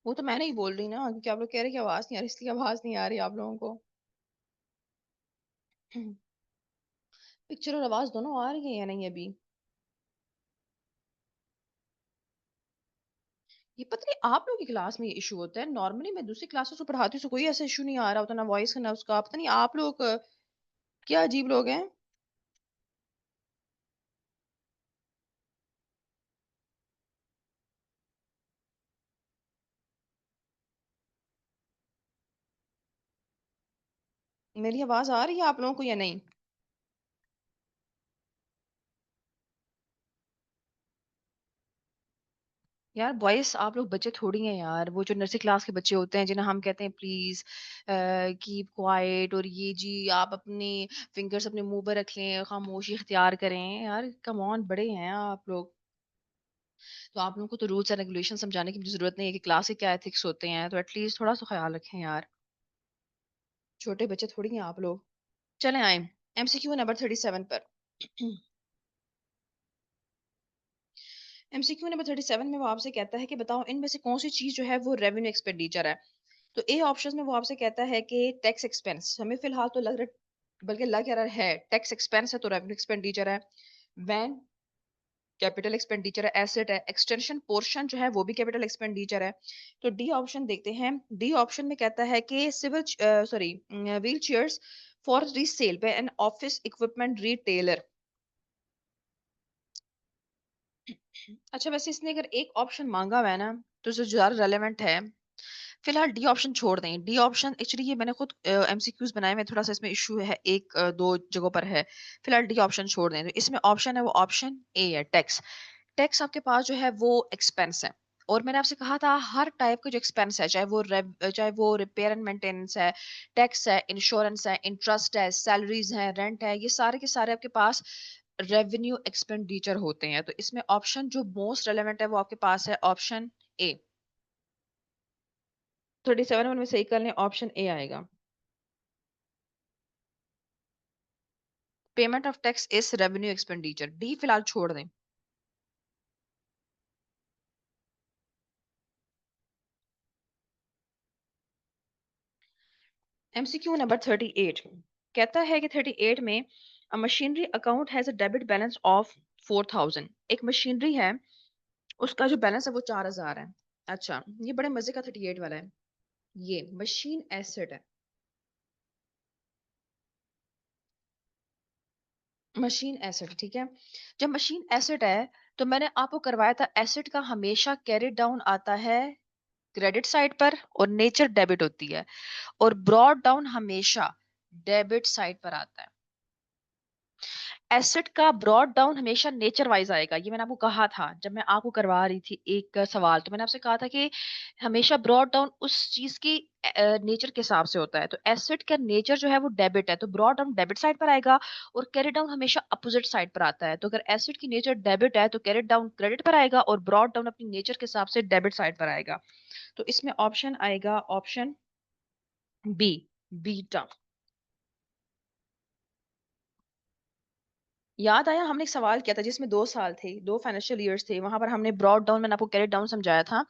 A: वो तो मैं नहीं बोल रही ना, क्योंकि आप लोग कह रहे हैं कि आवाज नहीं आ रही, इसलिए आवाज नहीं आ रही आप लोगों को। पिक्चर और आवाज दोनों आ रही है या नहीं अभी? ये पता नहीं आप लोगों की क्लास में ये इशू होता है, नॉर्मली मैं दूसरी क्लासेस को पढ़ाती हूँ तो कोई ऐसा इशू नहीं आ रहा होता, ना वॉइस का ना उसका। पता नहीं आप लोग क्या अजीब लोग हैं। मेरी आवाज आ रही है आप लोगों को या नहीं? यार बॉयस आप लोग बच्चे थोड़ी हैं यार, वो जो नर्सरी क्लास के बच्चे होते हैं जिन्हें हम कहते हैं प्लीज कीप क्वाइट, और ये जी आप अपने फिंगर्स अपने मुंह पर रख लें, खामोशी इख्तियार करें। यार कम ऑन, बड़े हैं आप लोग। तो आप लोगों को तो रूल्स एंड रेगुलेशन समझाने की मुझे जरूरत नहीं है कि क्लास के क्या एथिक्स होते हैं, तो एटलीस्ट थोड़ा सा ख्याल रखें यार। छोटे बच्चे थोड़ी हैं आप लोग। चलें आए एमसीक्यू नंबर 37 पर। एमसीक्यू नंबर 37 में वो आपसे कहता है कि बताओ इनमें से कौन सी चीज जो है वो रेवेन्यू एक्सपेंडिचर है। तो ए ऑप्शन में वो आपसे कहता है कि टैक्स एक्सपेंस, हमें फिलहाल तो लग रहा, बल्कि लग क्या रहा है टैक्स एक्सपेंस है तो रेवेन्यू एक्सपेंडिचर है। वैन कैपिटल एक्सपेंडिचर है, एसेट है, एक्सटेंशन पोर्शन जो है वो भी कैपिटल एक्सपेंडिचर है। तो डी ऑप्शन देखते हैं। डी ऑप्शन में कहता है कि civil sorry wheelchairs for resale पे एन ऑफिस इक्विपमेंट रिटेलर। अच्छा वैसे इसने अगर एक ऑप्शन मांगा हुआ है ना, तो जो ज्यादा रेलेवेंट है, फिलहाल डी ऑप्शन छोड़ दें। डी ऑप्शन एक्चुअली ये मैंने खुद एमसीक्यूज बनाए हुए, थोड़ा सा इसमें इशू है, एक दो जगहों पर है। फिलहाल डी ऑप्शन छोड़ दें। तो इसमें ऑप्शन है वो ऑप्शन ए है, टैक्स। टैक्स आपके पास जो है वो एक्सपेंस है। और मैंने आपसे कहा था हर टाइप का जो एक्सपेंस है, चाहे वो रिपेयर एंड मेंटेनेंस है, टैक्स है, इंश्योरेंस है, इंटरेस्ट है, सैलरीज है, रेंट है, ये सारे के सारे आपके पास रेवेन्यू एक्सपेंडिचर होते हैं। तो इसमें ऑप्शन जो मोस्ट रेलेवेंट है वो आपके पास है ऑप्शन ए। 37 में सही कर लें, ऑप्शन ए आएगा। Payment of tax is revenue expenditure, D फिलहाल छोड़ दें। एमसीक्यू नंबर 38 कहता है कि 38 में machinery account has a debit balance of 4000। एक मशीनरी है, उसका जो बैलेंस है वो 4000 है। अच्छा ये बड़े मजे का 38 वाला है। ये मशीन एसेट है। मशीन एसेट ठीक है। जब मशीन एसेट है तो मैंने आपको करवाया था, एसेट का हमेशा कैरी डाउन आता है क्रेडिट साइड पर और नेचर डेबिट होती है, और ब्रॉड डाउन हमेशा डेबिट साइड पर आता है। एसेट का ब्रॉड डाउन हमेशा नेचर वाइज आएगा। ये मैंने आपको कहा था जब मैं आपको करवा रही थी एक सवाल, तो मैंने आपसे कहा था कि हमेशा ब्रॉड डाउन उस चीज की नेचर के हिसाब से होता है। तो एसेट का नेचर जो है वो डेबिट है, तो ब्रॉड डाउन डेबिट साइड पर आएगा, और कैरी डाउन हमेशा अपोजिट साइड पर आता है। तो अगर एसेट की नेचर डेबिट है तो कैरी डाउन क्रेडिट पर आएगा, और ब्रॉड डाउन अपनी नेचर के हिसाब से डेबिट साइड पर आएगा। तो इसमें ऑप्शन आएगा ऑप्शन बी, बीटा। याद आया, हमने एक सवाल किया था जिसमें 2 साल थे, 2 फाइनेंशियल ईयर्स थे, वहां पर हमने ब्रॉड डाउन, मैंने आपको कैरेट डाउन समझाया था।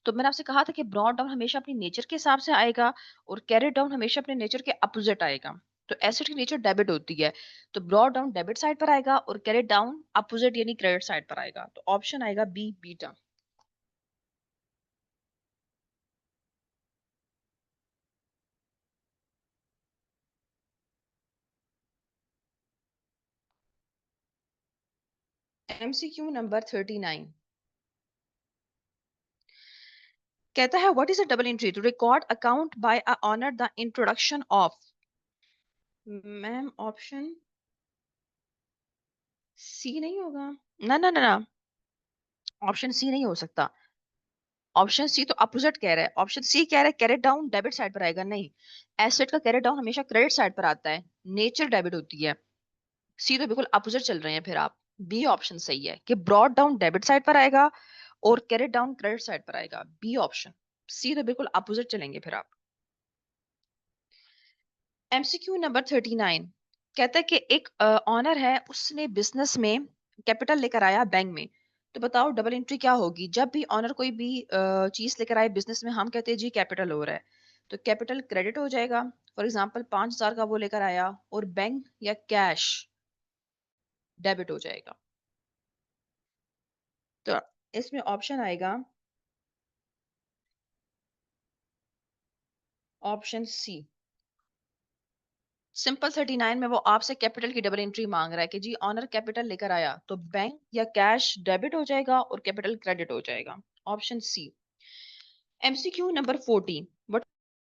A: तो मैंने आपसे कहा था कि ब्रॉड डाउन हमेशा अपनी नेचर के हिसाब से आएगा, और कैरेट डाउन हमेशा अपने नेचर के अपोजिट आएगा। तो एसेट की नेचर डेबिट होती है, तो ब्रॉड डाउन डेबिट साइड पर आएगा, और कैरेट डाउन अपोजिट यानी क्रेडिट साइड पर आएगा। तो ऑप्शन आएगा बी, बीटा। एमसीक्यू नंबर 39 कहता है, what is a double entry to record account by a owner the introduction of. Ma'am option C नहीं होगा? ना ना ना ना, ऑप्शन सी नहीं हो सकता। ऑप्शन सी तो अपोजिट कह रहा है, ऑप्शन सी कह रहा है कैरेट डाउन डेबिट साइड पर आएगा। नहीं, एसेट का कैरेट डाउन हमेशा क्रेडिट साइड पर आता है, नेचर डेबिट होती है। सी तो बिल्कुल अपोजिट चल रहे हैं फिर आप। बी ऑप्शन सही है कि ब्रॉड डाउन डेबिट साइड पर आएगा, और कैरेट डाउन क्रेडिट साइड पर आएगा। B option. सी तो बिल्कुल अपोजिट चलेंगे फिर आप। एमसीक्यू नंबर 39 कहता है कि एक ऑनर है, उसने बिजनेस में कैपिटल लेकर आया बैंक में। तो बताओ डबल एंट्री क्या होगी? जब भी ऑनर कोई भी चीज लेकर आए बिजनेस में, हम कहते हैं जी कैपिटल हो रहा है, तो कैपिटल क्रेडिट हो जाएगा। फॉर एग्जांपल 5,000 का वो लेकर आया, और बैंक या कैश डेबिट हो जाएगा। तो इसमें ऑप्शन आएगा ऑप्शन सी। सिंपल 39 में वो आपसे कैपिटल की डबल एंट्री मांग रहा है कि जी ऑनर कैपिटल लेकर आया, तो बैंक या कैश डेबिट हो जाएगा, और कैपिटल क्रेडिट हो जाएगा। Option C. MCQ number 40 what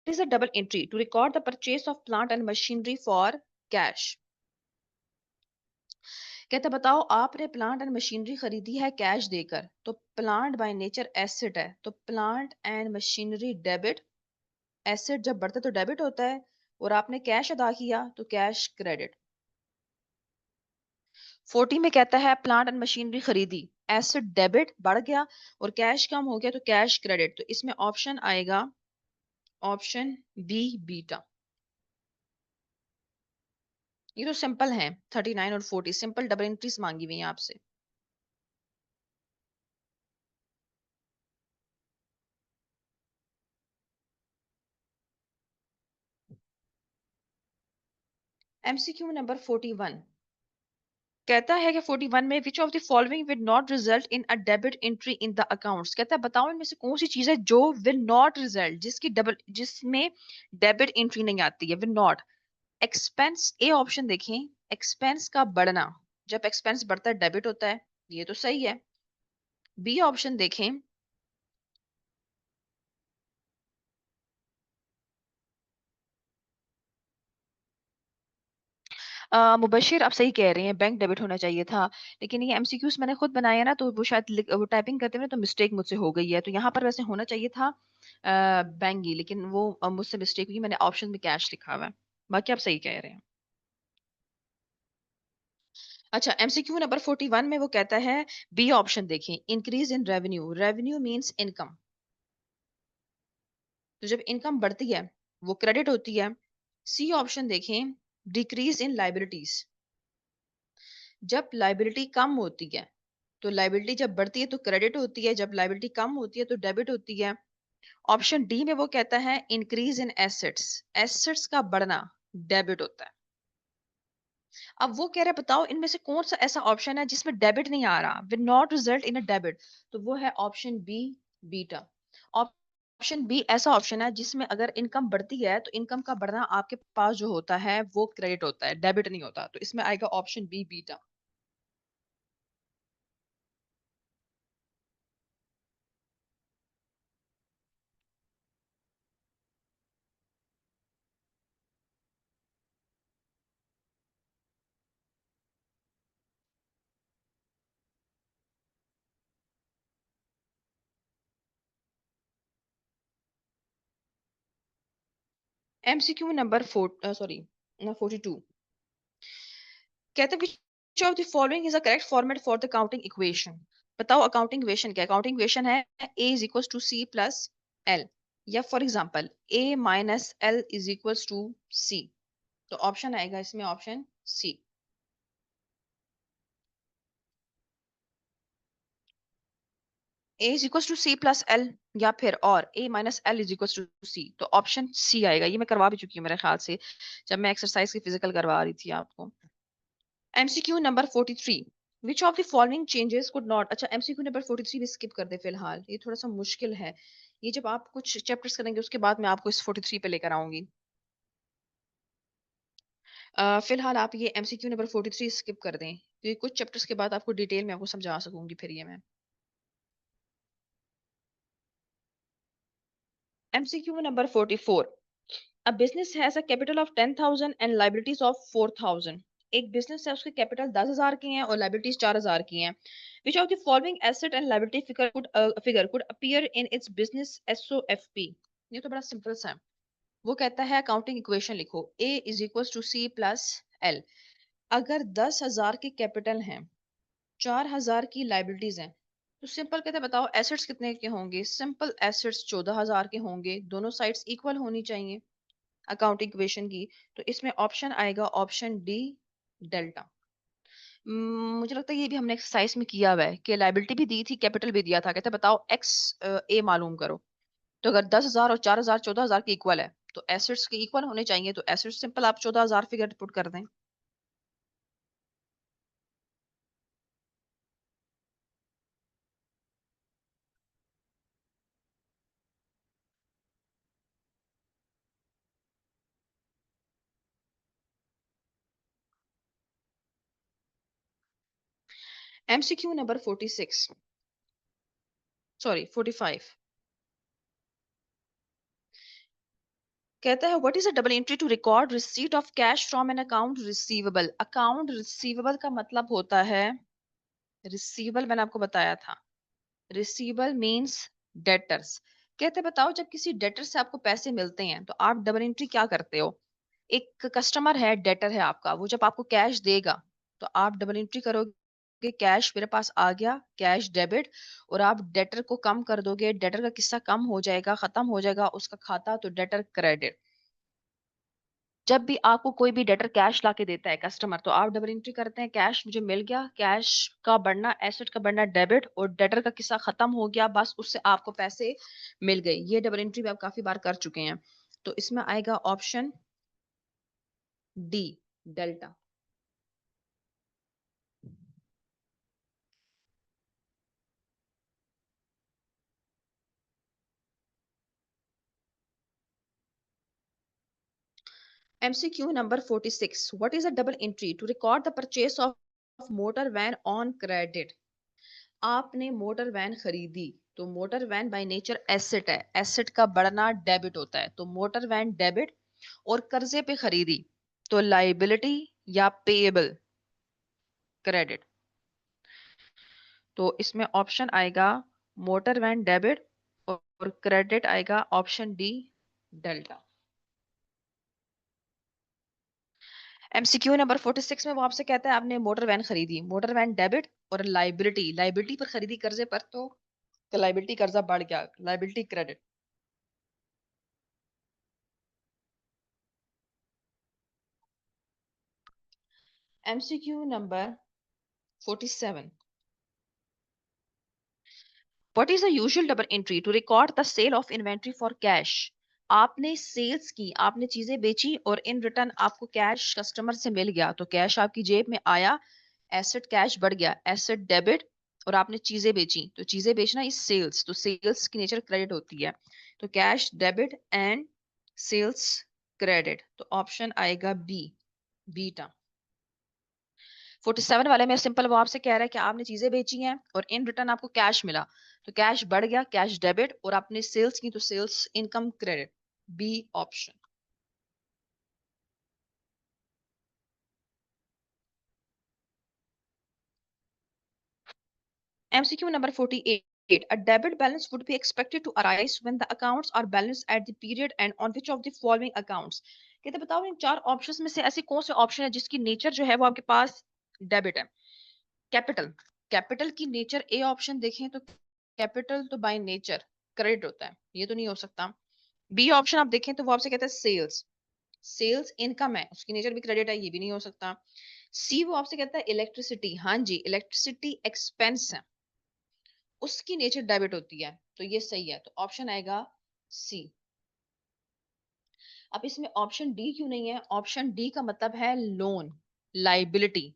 A: is a double entry to record the purchase of plant and machinery for cash. कहता बताओ, आपने प्लांट एंड मशीनरी खरीदी है कैश देकर, तो प्लांट बाय नेचर एसेट है, तो plant and machinery debit. Asset जब बढ़ता है तो डेबिट होता है, और आपने कैश अदा किया तो कैश क्रेडिट। 40 में कहता है प्लांट एंड मशीनरी खरीदी, एसेट डेबिट बढ़ गया, और कैश कम हो गया तो कैश क्रेडिट। तो इसमें ऑप्शन आएगा ऑप्शन बी, बीटा। ये तो सिंपल है, 39 और 40 सिंपल डबल एंट्रीज मांगी हुई है आपसे। एमसीक्यू नंबर 41 कहता है कि 41 में विच of the following will not result in a debit entry in the accounts. कहता है बताओ इनमें से कौन सी चीज है जो विल नॉट रिजल्ट, जिसकी डबल, जिसमें डेबिट एंट्री नहीं आती है, will not. Expense, A option देखें, एक्सपेंस का बढ़ना। जब एक्सपेंस बढ़ता है डेबिट होता है, ये तो सही है। बी ऑप्शन देखें, मुबशिर आप सही कह रहे हैं, बैंक डेबिट होना चाहिए था। लेकिन ये एमसीक्यूज मैंने खुद बनाया ना, तो वो शायद वो टाइपिंग करते हुए तो मिस्टेक मुझसे हो गई है। तो यहाँ पर वैसे होना चाहिए था बैंक ही, लेकिन वो मुझसे मिस्टेक हुई, मैंने ऑप्शन में कैश लिखा हुआ है। बाकी आप सही कह रहे हैं। अच्छा, एमसीक्यू नंबर 41 में वो कहता है, बी ऑप्शन देखें, increase in revenue. Revenue means income. तो जब इनकम बढ़ती है वो क्रेडिट होती है। सी ऑप्शन देखें, डिक्रीज इन लाइबिलिटीज। जब लाइबिलिटी कम होती है, तो लाइबिलिटी जब बढ़ती है तो क्रेडिट होती है, जब लाइबिलिटी कम होती है तो डेबिट होती है। ऑप्शन डी में वो कहता है इंक्रीज इन एसेट्स। एसेट्स का बढ़ना डेबिट होता है। अब वो कह रहा है बताओ इनमें से कौन सा ऐसा ऑप्शन है जिसमें डेबिट नहीं आ रहा, will not result in a debit. तो वो है option B, beta. Option B ऐसा ऑप्शन है जिसमें अगर इनकम बढ़ती है तो इनकम का बढ़ना आपके पास जो होता है वो क्रेडिट होता है, डेबिट नहीं होता। तो इसमें आएगा option B, beta. MCQ number 42 कहते हैं which of the following is a correct format for the counting equation। बताओ अकाउंटिंग इक्वेशन क्या है? अकाउंटिंग इक्वेशन है a is equals to c plus l, या for example a minus l is equals to c। तो option आएगा इसमें option C. a is equals to c plus l, या फिर और a minus l is equals to c। तो option सी आएगा। ये मैं करवा भी चुकी हूँ मेरे ख्याल से, जब मैं एक्सरसाइज की फिजिकल करवा रही थी आपको। MCQ number 43 which of the following changes could not. अच्छा, MCQ नंबर 43 भी स्किप कर दे फिलहाल, ये थोड़ा सा मुश्किल है। ये जब आप कुछ चैप्टर्स करेंगे उसके बाद मैं आपको इस 43 पे लेकर आऊंगी। फिलहाल आप ये MCQ नंबर 43 स्किप कर दें, क्योंकि कुछ चैप्टर्स के बाद आपको डिटेल में आपको समझा सकूंगी फिर ये मैं। MCQ number 44 a business has a capital of 10,000 and liabilities of 4,000। एक बिजनेस है, उसके कैपिटल 10,000 की हैं और लाइबिलिटीज 4,000 की हैं। Which of the following asset and liability figure could appear in its business SOFP। ये तो बड़ा सिंपल सा है। वो कहता है अकाउंटिंग इक्वेशन लिखो, A is equals to C plus L। अगर 10,000 के कैपिटल हैं, 4,000 की लाइबिलिटीज हैं, तो सिंपल कहते हैं बताओ एसेट्स कितने के होंगे। सिंपल एसेट्स 14,000 के होंगे, दोनों साइड्स इक्वल होनी चाहिए अकाउंटिंग इक्वेशन की। तो इसमें ऑप्शन आएगा ऑप्शन डी, डेल्टा। मुझे लगता है ये भी हमने एक्सरसाइज में किया हुआ है कि लाइबिलिटी भी दी थी, कैपिटल भी दिया था। कहते हैं बताओ एक्स ए मालूम करो। तो अगर 10,000 और 4,000 14,000 के इक्वल है, तो एसेट्स के इक्वल होने चाहिए। तो एसेट्स सिंपल आप 14,000 फिगर पुट कर दें। MCQ नंबर 46 सॉरी 45 कहता है what is a double entry to record receipt of cash from an account receivable. Account receivable का मतलब होता है, रिसीवेबल मैंने आपको बताया था, रिसीवेबल मींस डेटर्स। कहते हैं बताओ जब किसी डेटर से आपको पैसे मिलते हैं तो आप डबल एंट्री क्या करते हो। एक कस्टमर है, डेटर है आपका, वो जब आपको कैश देगा तो आप डबल एंट्री करोगे, कैश मेरे पास आ गया, कैश डेबिट, और आप डेटर को कम कर दोगे, डेटर का किस्सा कम हो जाएगा, खत्म हो जाएगा उसका खाता, तो डेटर क्रेडिट। जब भी आपको कोई भी डेटर कैश ला के देता है कस्टमर, तो आप डबल एंट्री करते हैं, कैश मुझे मिल गया, कैश का बढ़ना, एसेट का बढ़ना डेबिट, और डेटर का किस्सा खत्म हो गया, बस उससे आपको पैसे मिल गए। ये डबल एंट्री भी आप काफी बार कर चुके हैं। तो इसमें आएगा option D, delta. MCQ number 46 what is a double entry to record the purchase of motor van on credit। आपने मोटर वैन खरीदी, तो motor van by nature asset है, एसेट का बढ़ना डेबिट होता है, तो मोटर वैन डेबिट। और कर्जे पे खरीदी तो लाइबिलिटी या पेएबल क्रेडिट। तो इसमें ऑप्शन आएगा मोटर वैन डेबिट और क्रेडिट आएगा option D, delta. MCQ number 46 में वो आपसे कहता है आपने मोटर वैन खरीदी, मोटर वैन डेबिट और लाइबिलिटी, लाइबिलिटी पर खरीदी कर्जे पर, तो लाइबिलिटी कर्जा बढ़ गया, liability credit. MCQ number 47 what is the usual double entry to record the sale of inventory for cash. आपने सेल्स की, आपने चीजें बेची और इन रिटर्न आपको कैश कस्टमर से मिल गया, तो कैश आपकी जेब में आया, एसेट कैश बढ़ गया, एसेट डेबिट, और आपने चीजें बेची, तो चीजें बेचना इज सेल्स, तो सेल्स की नेचर क्रेडिट होती है। तो cash debit and sales credit, तो ऑप्शन आएगा बी, बीटा। 47 वाले में सिंपल वो आपसे कह रहा है कि आपने चीजें बेची हैं और इन रिटर्न आपको कैश मिला, तो कैश बढ़ गया, कैश डेबिट, और आपने सेल्स की तो sales income credit, B option. MCQ number 48 A debit balance would be expected to arise when the accounts are balanced at the period and on which of the following accounts. कहते बताओ इन चार options में से ऐसे कौन से option है जिसकी नेचर जो है वो आपके पास डेबिट है. कैपिटल. कैपिटल की नेचर ए ऑप्शन देखें तो कैपिटल तो बाय नेचर क्रेडिट होता है, ये तो नहीं हो सकता. बी ऑप्शन आप देखें तो वो आपसे कहता है सेल्स. सेल्स इनकम है, उसकी नेचर भी क्रेडिट है, ये भी नहीं हो सकता. सी वो आपसे कहता है इलेक्ट्रिसिटी. हाँ जी, इलेक्ट्रिसिटी एक्सपेंस है, उसकी नेचर डेबिट होती है, तो ये सही है. तो ऑप्शन आएगा सी. अब इसमें ऑप्शन डी क्यों नहीं है? ऑप्शन डी का मतलब है लोन, लाइबिलिटी,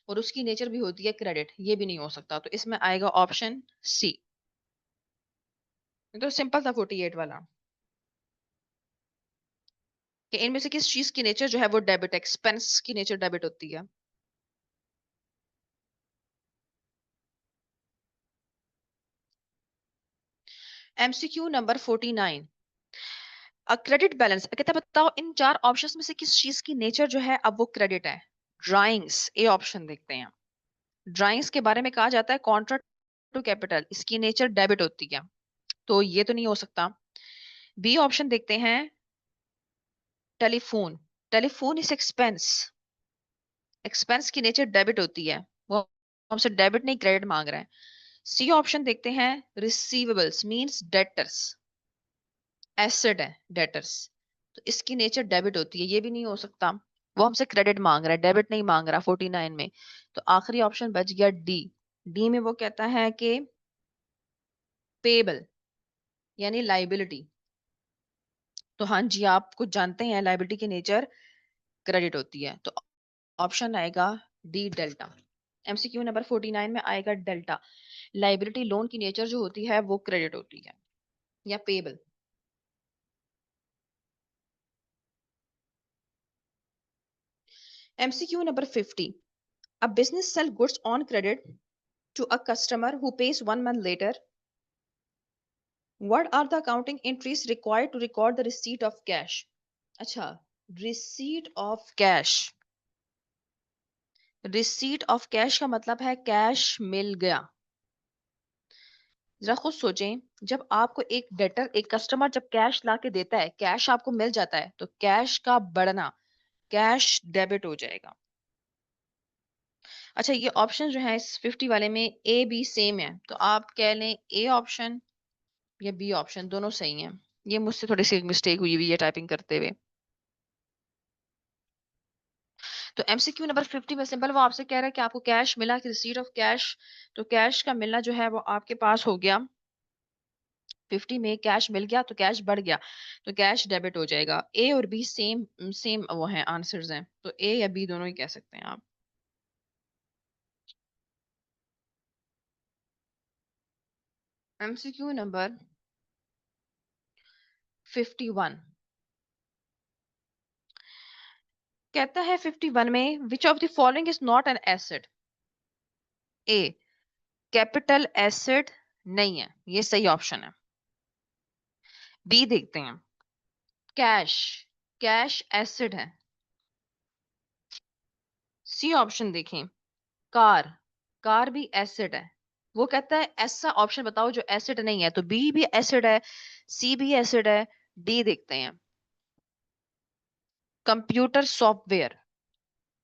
A: और उसकी नेचर भी होती है क्रेडिट, ये भी नहीं हो सकता. तो इसमें आएगा ऑप्शन सी. तो सिंपल था 48 वाला कि इनमें से किस चीज की नेचर जो है वो डेबिट, एक्सपेंस की नेचर डेबिट होती है. MCQ number 49. क्रेडिट बैलेंस कहता है बताओ इन चार ऑप्शंस में से किस चीज की नेचर जो है अब वो क्रेडिट है. ड्राइंग्स, ए ऑप्शन देखते हैं. ड्राइंग्स के बारे में कहा जाता है कॉन्ट्रा टू कैपिटल, इसकी नेचर डेबिट होती है, तो ये तो नहीं हो सकता. बी ऑप्शन देखते हैं. Telephone. Telephone is expense, expense की नेचर डेबिट होती है, वो हमसे डेबिट नहीं क्रेडिट मांग रहा है. सी ऑप्शन देखते हैं. रिसीवेबल्स मींस डेटर्स, एसेट है डेटर्स, तो इसकी नेचर डेबिट होती है, ये भी नहीं हो सकता. वो हमसे क्रेडिट मांग रहा है, डेबिट नहीं मांग रहा 49 में. तो आखिरी ऑप्शन बच गया डी. डी में वो कहता है कि पेबल यानी लाइबिलिटी. तो हाँ जी, आप कुछ जानते हैं लाइबिलिटी की नेचर क्रेडिट होती है, तो ऑप्शन आएगा डी डेल्टा. एमसीक्यू नंबर 49 में आएगा डेल्टा. लाइबिलिटी लोन की नेचर जो होती है वो क्रेडिट होती है या payable. MCQ number 50. A business sell goods on credit to a customer who pays 1 month later. What are the accounting entries required to record the receipt of cash? अच्छा, receipt of cash. Receipt of cash का मतलब है cash मिल गया. जरा खुद सोचें, जब आपको एक डेटर, एक कस्टमर जब कैश ला के देता है, कैश आपको मिल जाता है, तो कैश का बढ़ना, कैश डेबिट हो जाएगा. अच्छा, ये ऑप्शन जो है इस 50 वाले में ए बी सेम है, तो आप कह लें ए ऑप्शन या बी ऑप्शन दोनों सही हैं. ये मुझसे थोड़ी सी मिस्टेक हुई हुई है टाइपिंग करते हुए. तो एमसीक्यू नंबर 50 में सिंपल वो आपसे कह रहा है कि आपको कैश मिला, कि रिसीट ऑफ कैश. तो कैश का मिलना जो है वो आपके पास हो गया. 50 में कैश मिल गया तो कैश बढ़ गया, तो कैश डेबिट हो जाएगा. ए और बी सेम सेम वो हैं, आंसर्स हैं, तो ए या बी दोनों ही कह सकते हैं आप. एमसीक्यू नंबर 51 कहता है 51 में विच of the following is not an asset. A capital asset नहीं है, ये सही ऑप्शन है. बी देखते हैं. कैश, कैश एसेट है. सी ऑप्शन देखें. कार, कार भी एसिड है. वो कहता है ऐसा ऑप्शन बताओ जो एसिड नहीं है, तो बी भी एसिड है, सी भी एसिड है. डी देखते हैं. कंप्यूटर सॉफ्टवेयर,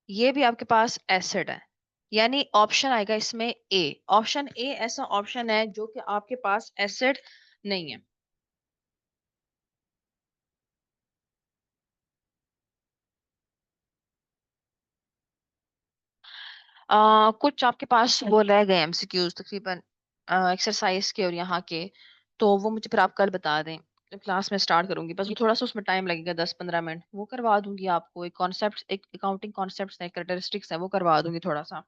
A: ये भी आपके पास एसिड है, यानी ऑप्शन आएगा इसमें ए. ऑप्शन ए ऐसा ऑप्शन है जो कि आपके पास एसिड नहीं है. कुछ आपके पास वो रह गए एमसीक्यूज तकरीबन एक्सरसाइज के और यहाँ के, तो वो मुझे फिर आप कल बता दें. जब क्लास में स्टार्ट करूंगी, बस वो थोड़ा सा उसमें टाइम लगेगा, 10-15 मिनट, वो करवा दूंगी आपको. एक कॉन्सेप्ट, एक अकाउंटिंग कॉन्सेप्ट्स है, कैरेक्टरिस्टिक्स है, वो करवा दूंगी थोड़ा सा.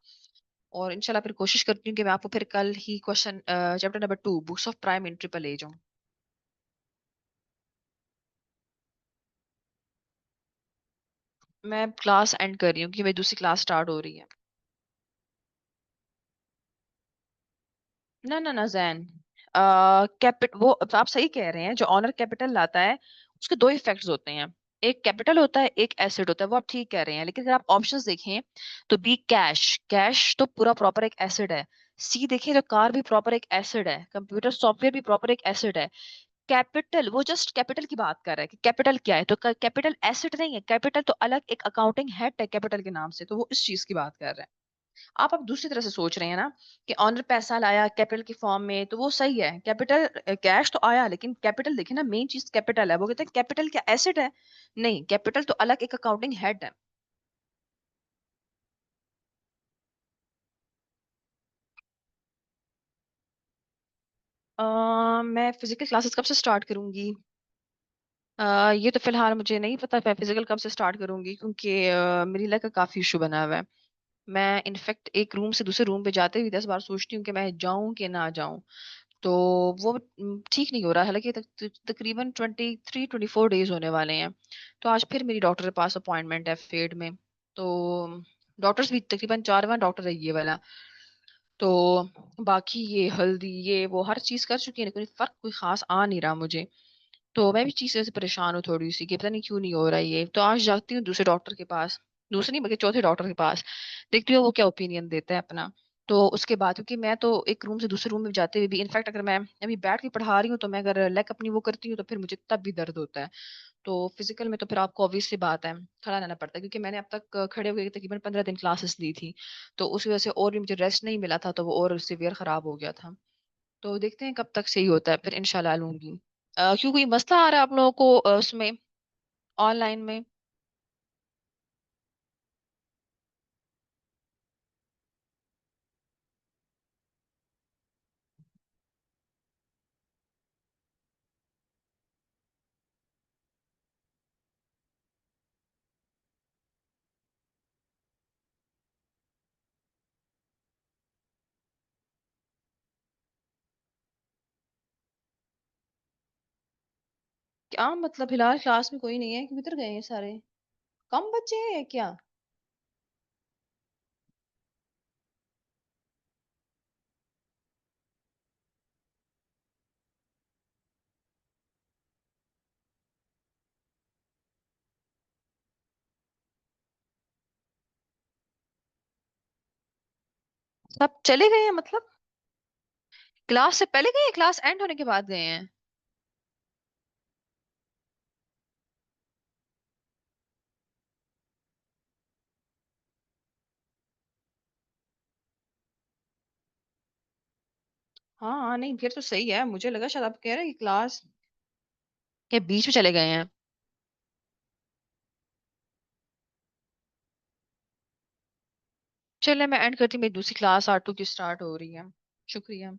A: और इंशाल्लाह फिर कोशिश करती हूँ कि मैं आपको फिर कल ही question chapter number 2 books of prime entry पर ले जाऊँ. मैं क्लास एंड कर रही हूँ कि मेरी दूसरी क्लास स्टार्ट हो रही है. ना ना ना जैन, कैपिट वो आप सही कह रहे हैं, जो ऑनर कैपिटल लाता है उसके दो इफेक्ट्स होते हैं. एक कैपिटल होता है, एक एसेट होता है, वो आप ठीक कह रहे हैं. लेकिन अगर आप ऑप्शंस देखें तो बी कैश, कैश तो पूरा प्रॉपर एक एसेट है. सी देखें तो कार भी प्रॉपर एक एसेट है, कंप्यूटर सॉफ्टवेयर भी प्रॉपर एक एसेट है। कैपिटल वो जस्ट कैपिटल की बात कर रहा है कि कैपिटल क्या है, तो कैपिटल एसेट नहीं है, कैपिटल तो अलग एक अकाउंटिंग हेड है कैपिटल के नाम से, तो वो इस चीज की बात कर रहे हैं। आप अब दूसरी तरह से सोच रहे हैं ना कि ऑनर पैसा लाया कैपिटल की फॉर्म में, तो वो सही है, कैपिटल कैश तो आया, लेकिन कैपिटल देखिए ना, मेन चीज कैपिटल है। वो कहते हैं कैपिटल क्या एसेट है? नहीं, कैपिटल तो अलग एक अकाउंटिंग हेड है। मैं फिजिकल क्लासेस कब से स्टार्ट करूंगी? ये तो फिलहाल मुझे नहीं पता मैं फिजिकल कब से स्टार्ट करूंगी, क्योंकि मेरी लाइफ का काफी इशू बना हुआ है। मैं इनफेक्ट एक रूम से दूसरे रूम पे जाते हुए 10 बार सोचती हूँ कि मैं जाऊं कि ना जाऊं। तो वो ठीक नहीं हो रहा, हालांकि तकरीबन 23-24 डेज होने वाले हैं। तो आज फिर मेरी डॉक्टर के पास अपॉइंटमेंट है फेड में। तो डॉक्टर्स भी तकरीबन 4 डॉक्टर है ये वाला। तो बाकी ये हल्दी ये वो हर चीज कर चुकी है, लेकिन फर्क कोई खास आ नहीं रहा मुझे। तो मैं भी चीज से परेशान हूँ थोड़ी सी कि पता नहीं क्यों नहीं हो रहा ये। तो आज जाती हूँ दूसरे डॉक्टर के पास, दूसरे नहीं बल्कि चौथे डॉक्टर के पास, देखती हूँ वो क्या ओपिनियन देता है अपना। तो उसके बाद, क्योंकि मैं तो एक रूम से दूसरे रूम में जाते हुए भी, इनफैक्ट अगर मैं अभी बैठ के पढ़ा रही हूँ तो मैं अगर लेग अपनी वो करती हूँ तो फिर मुझे तब भी दर्द होता है। तो फिजिकल में तो फिर आपको ऑब्वियस सी बात है खड़ा रहना पड़ता है, क्योंकि मैंने अब तक खड़े हुए तकरीबन 15 दिन क्लासेस ली थी। तो उस वजह से और भी मुझे रेस्ट नहीं मिला था, तो वो और सिवियर खराब हो गया था। तो देखते हैं कब तक सही होता है, फिर इंशाल्लाह लूंगी। क्यों कोई मसला आ रहा है आप लोगों को उसमें ऑनलाइन में? क्या मतलब फिलहाल क्लास में कोई नहीं है, किधर गए हैं सारे? कम बच्चे हैं क्या? सब चले गए हैं मतलब? क्लास से पहले गए हैं, क्लास एंड होने के बाद गए हैं? हाँ हाँ, नहीं फिर तो सही है, मुझे लगा शायद आप कह रहे हैं कि क्लास के बीच में चले गए हैं। चलिए मैं एंड करती हूँ, मेरी दूसरी क्लास R2 की स्टार्ट हो रही है। शुक्रिया।